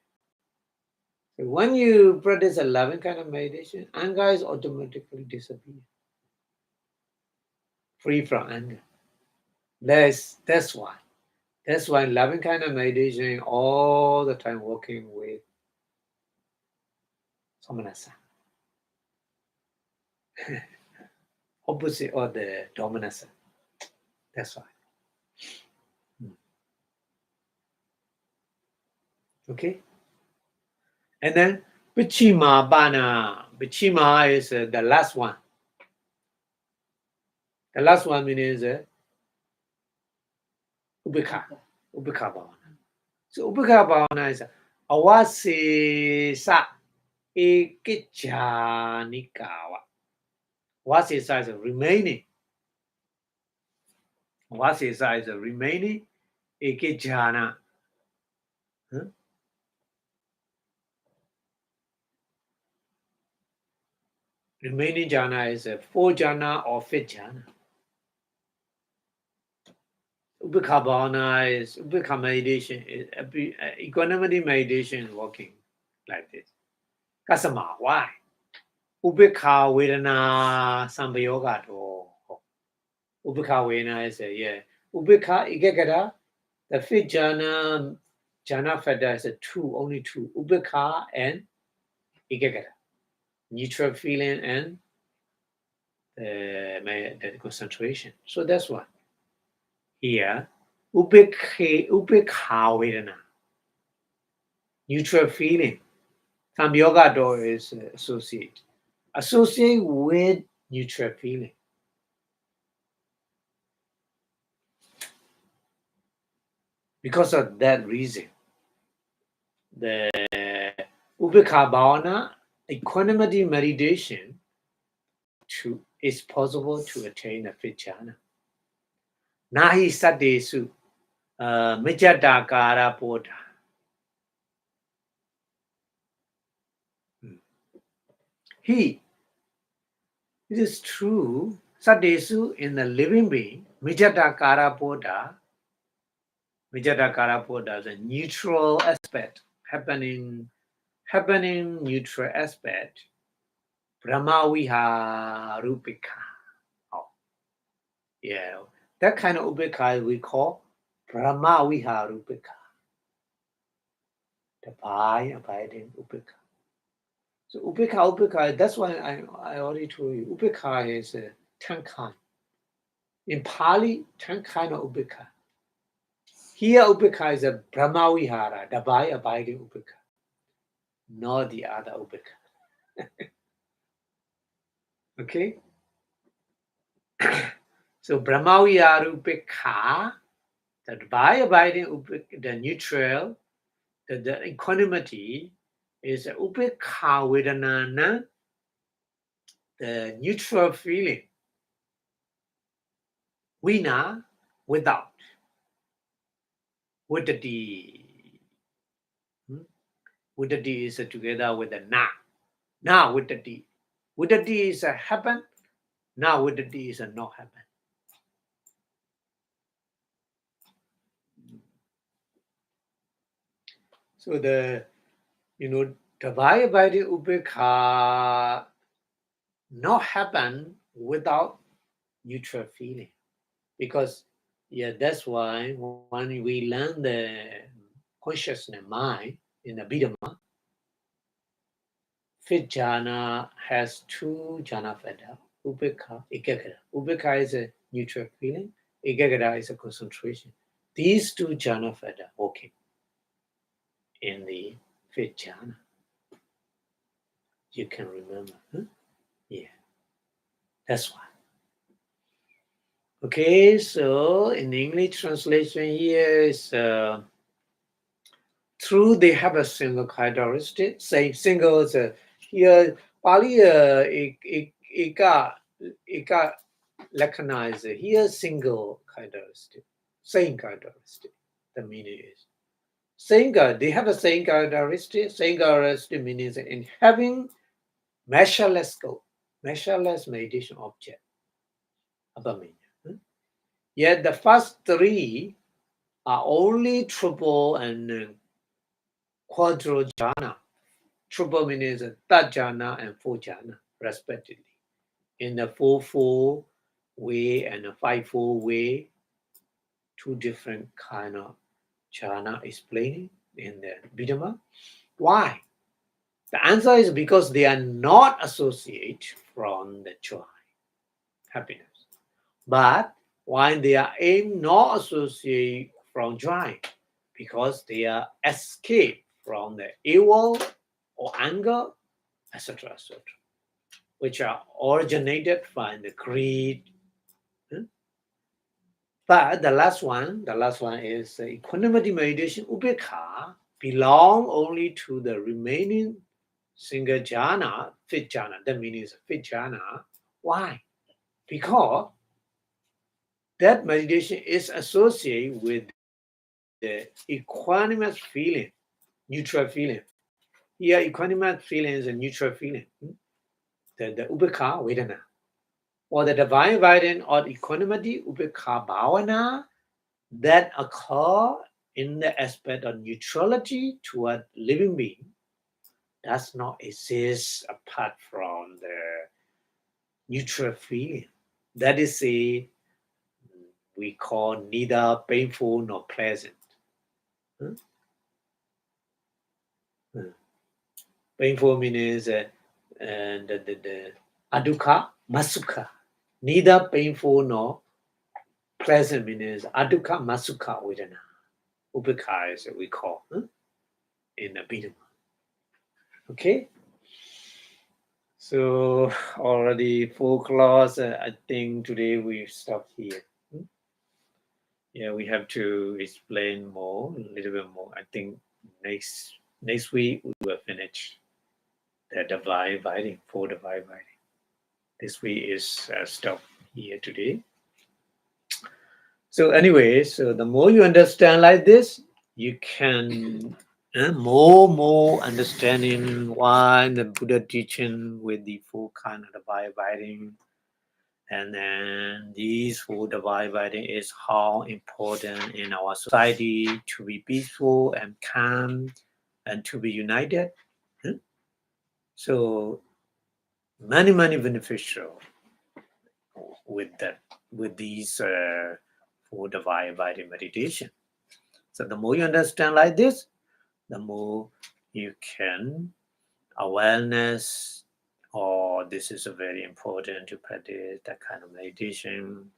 So when you practice a loving kind of meditation, anger is automatically disappear. Free from anger. That's why. That's why loving kind of meditation all the time working with Samanasa. Opposite of the dominance. That's why. Okay? And then Vichima Bana. Vichima is the last one. The last one means Ubekha. Ubekha Bhavana. So Ubekha Bhavana is Awasisa Ekichanikawa. Awasisa is remaining. Awasisa is remaining. Ekijana. Huh? Remaining jhana is a 4 jhana or 5th jhana. Ubekha Bhavana is Ubekha meditation, equanimity meditation is working like this. Kasama, why? Ubekha Vedana Sambayoga to Ubekha Vedana is Ubekha Igagada, the 5th jhana, jhana fada is only two. Ubekha and Igagada. Neutral feeling and the concentration. So that's why. Here, Ubekha Vedana. Neutral feeling. Some yoga door is associate with neutral feeling. Because of that reason, the Ubekha Bhavana, equanimity meditation, is possible to attain a 5th jhana. Nahi Sadesu, Mijata Kara Bodha. It is true, Sadesu in the living being, Mijata Kara Bodha, Mijata Kara Bodha is a neutral aspect, happening neutral aspect, Brahma Viha Rupika. Oh, yeah, that kind of Ubeka we call Brahma Viha Rupika. The abiding Ubeka. So Ubeka, that's why I already told you, Ubeka is 10 kind. In Pali, 10 kind of Ubeka. Here Ubeka is a Brahma Vihara, the abiding Ubeka, not the other Ubeka. Okay? So Brahma Vihara Ubeka, the abiding Ubeka, the neutral, the equanimity is Ubeka Vedanana, the neutral feeling. Vina, without. With the D. With the D is together with the na. Now with the D. With the D is a happen. Now with the D is a not happen. So the Tavaya by the Ubekha not happen without neutral feeling. Because that's why when we learn the consciousness mind in the Abhidhamma, 5th jhana has 2 jhana fada, Ubekha, Ekagara. Ubekha is a neutral feeling, Ekagara is a concentration. These 2 jhana fada working in the 5th jhana. You can remember, huh? Yeah, that's why. Okay, so in English translation here is true they have a single characteristic. Say single is here Pali eka lakkhana is here single characteristic. Same characteristic. The meaning is same. They have a same characteristic. Same characteristic means in having measureless scope, measureless meditation object. Yet the first 3 are only triple and quadro jhana. Triple means third jhana and 4th jhana, respectively. In the 4-4 way and the 5-4 way, two different kind of jhana explaining in the Abhidhamma. Why? The answer is because they are not associated from the joy, happiness. But why they are aim not associated from joy? Because they are escape from the evil or anger, etc., etc., which are originated by the greed. But the last one is equanimity meditation, upekha, belong only to the remaining single jhana, fifth jhana. That means fifth jhana. Why? Because that meditation is associated with the equanimous feeling, neutral feeling. Here, equanimous feeling is a neutral feeling. The upekha vedana, or the divine guidance or equanimity, upekha bhavana, that occur in the aspect of neutrality toward living being, does not exist apart from the neutral feeling. That is we call neither painful nor pleasant. Painful means the adukkha, masukha. Neither painful nor pleasant means adukkha, masukha vedana. Upekha is we call in Abhidhamma. Okay? So already 4 class. I think today we stop here. Yeah, we have to explain more, a little bit more. I think next week we will finish the divine writing, 4 divine writing. This week is stop here today. So anyway, so the more you understand like this, you can more understanding why the Buddha teaching with the 4 kind of divine writing. And then these 4 divine writing is how important in our society to be peaceful and calm and to be united. So many beneficial with these 4 divine writing meditation. So the more you understand like this, the more you can awareness, or this is a very important to practice that kind of meditation.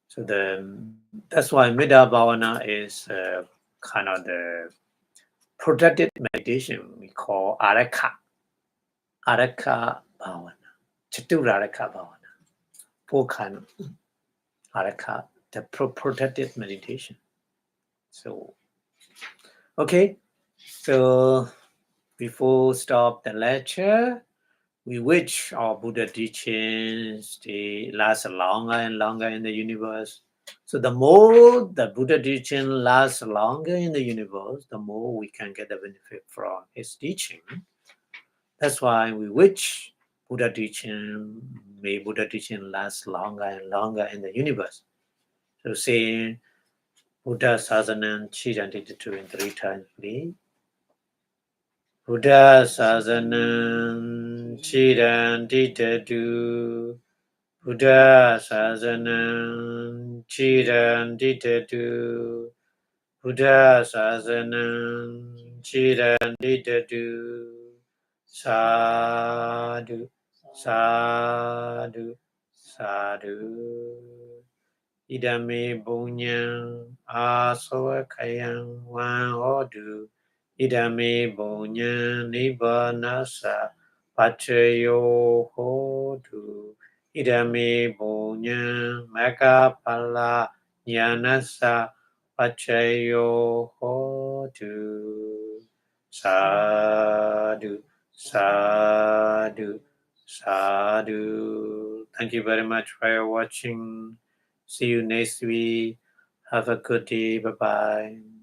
So that's why Metta Bhavana is kind of the protected meditation we call Arakha Bhavana, Chaturaraka Bhavana, 4 kind of Arakha, the protected meditation. So, okay, so before stop the lecture, we wish our Buddha teachings they last longer and longer in the universe. So the more the Buddha teaching lasts longer in the universe, the more we can get the benefit from his teaching. That's why we wish Buddha teaching last longer and longer in the universe. So saying Buddha Sasanam Chiranti 2 and 3 times, please. Buddha Sasanam Chiranti 2. Buddha Sasanam Chiranti 2. Buddha Sasanam Chiranti 2. Sadhu, sadhu, sadhu. Idame Bunyang Asawakayang Wan Hodu. Idame Bunyang Nibbanasa Pachayo Hodu. Idame Bunyang Magapala Nyanasa Pachayo Hodu. Sadhu, sadhu, sadhu. Thank you very much for your watching. See you next week. Have a good day. Bye-bye.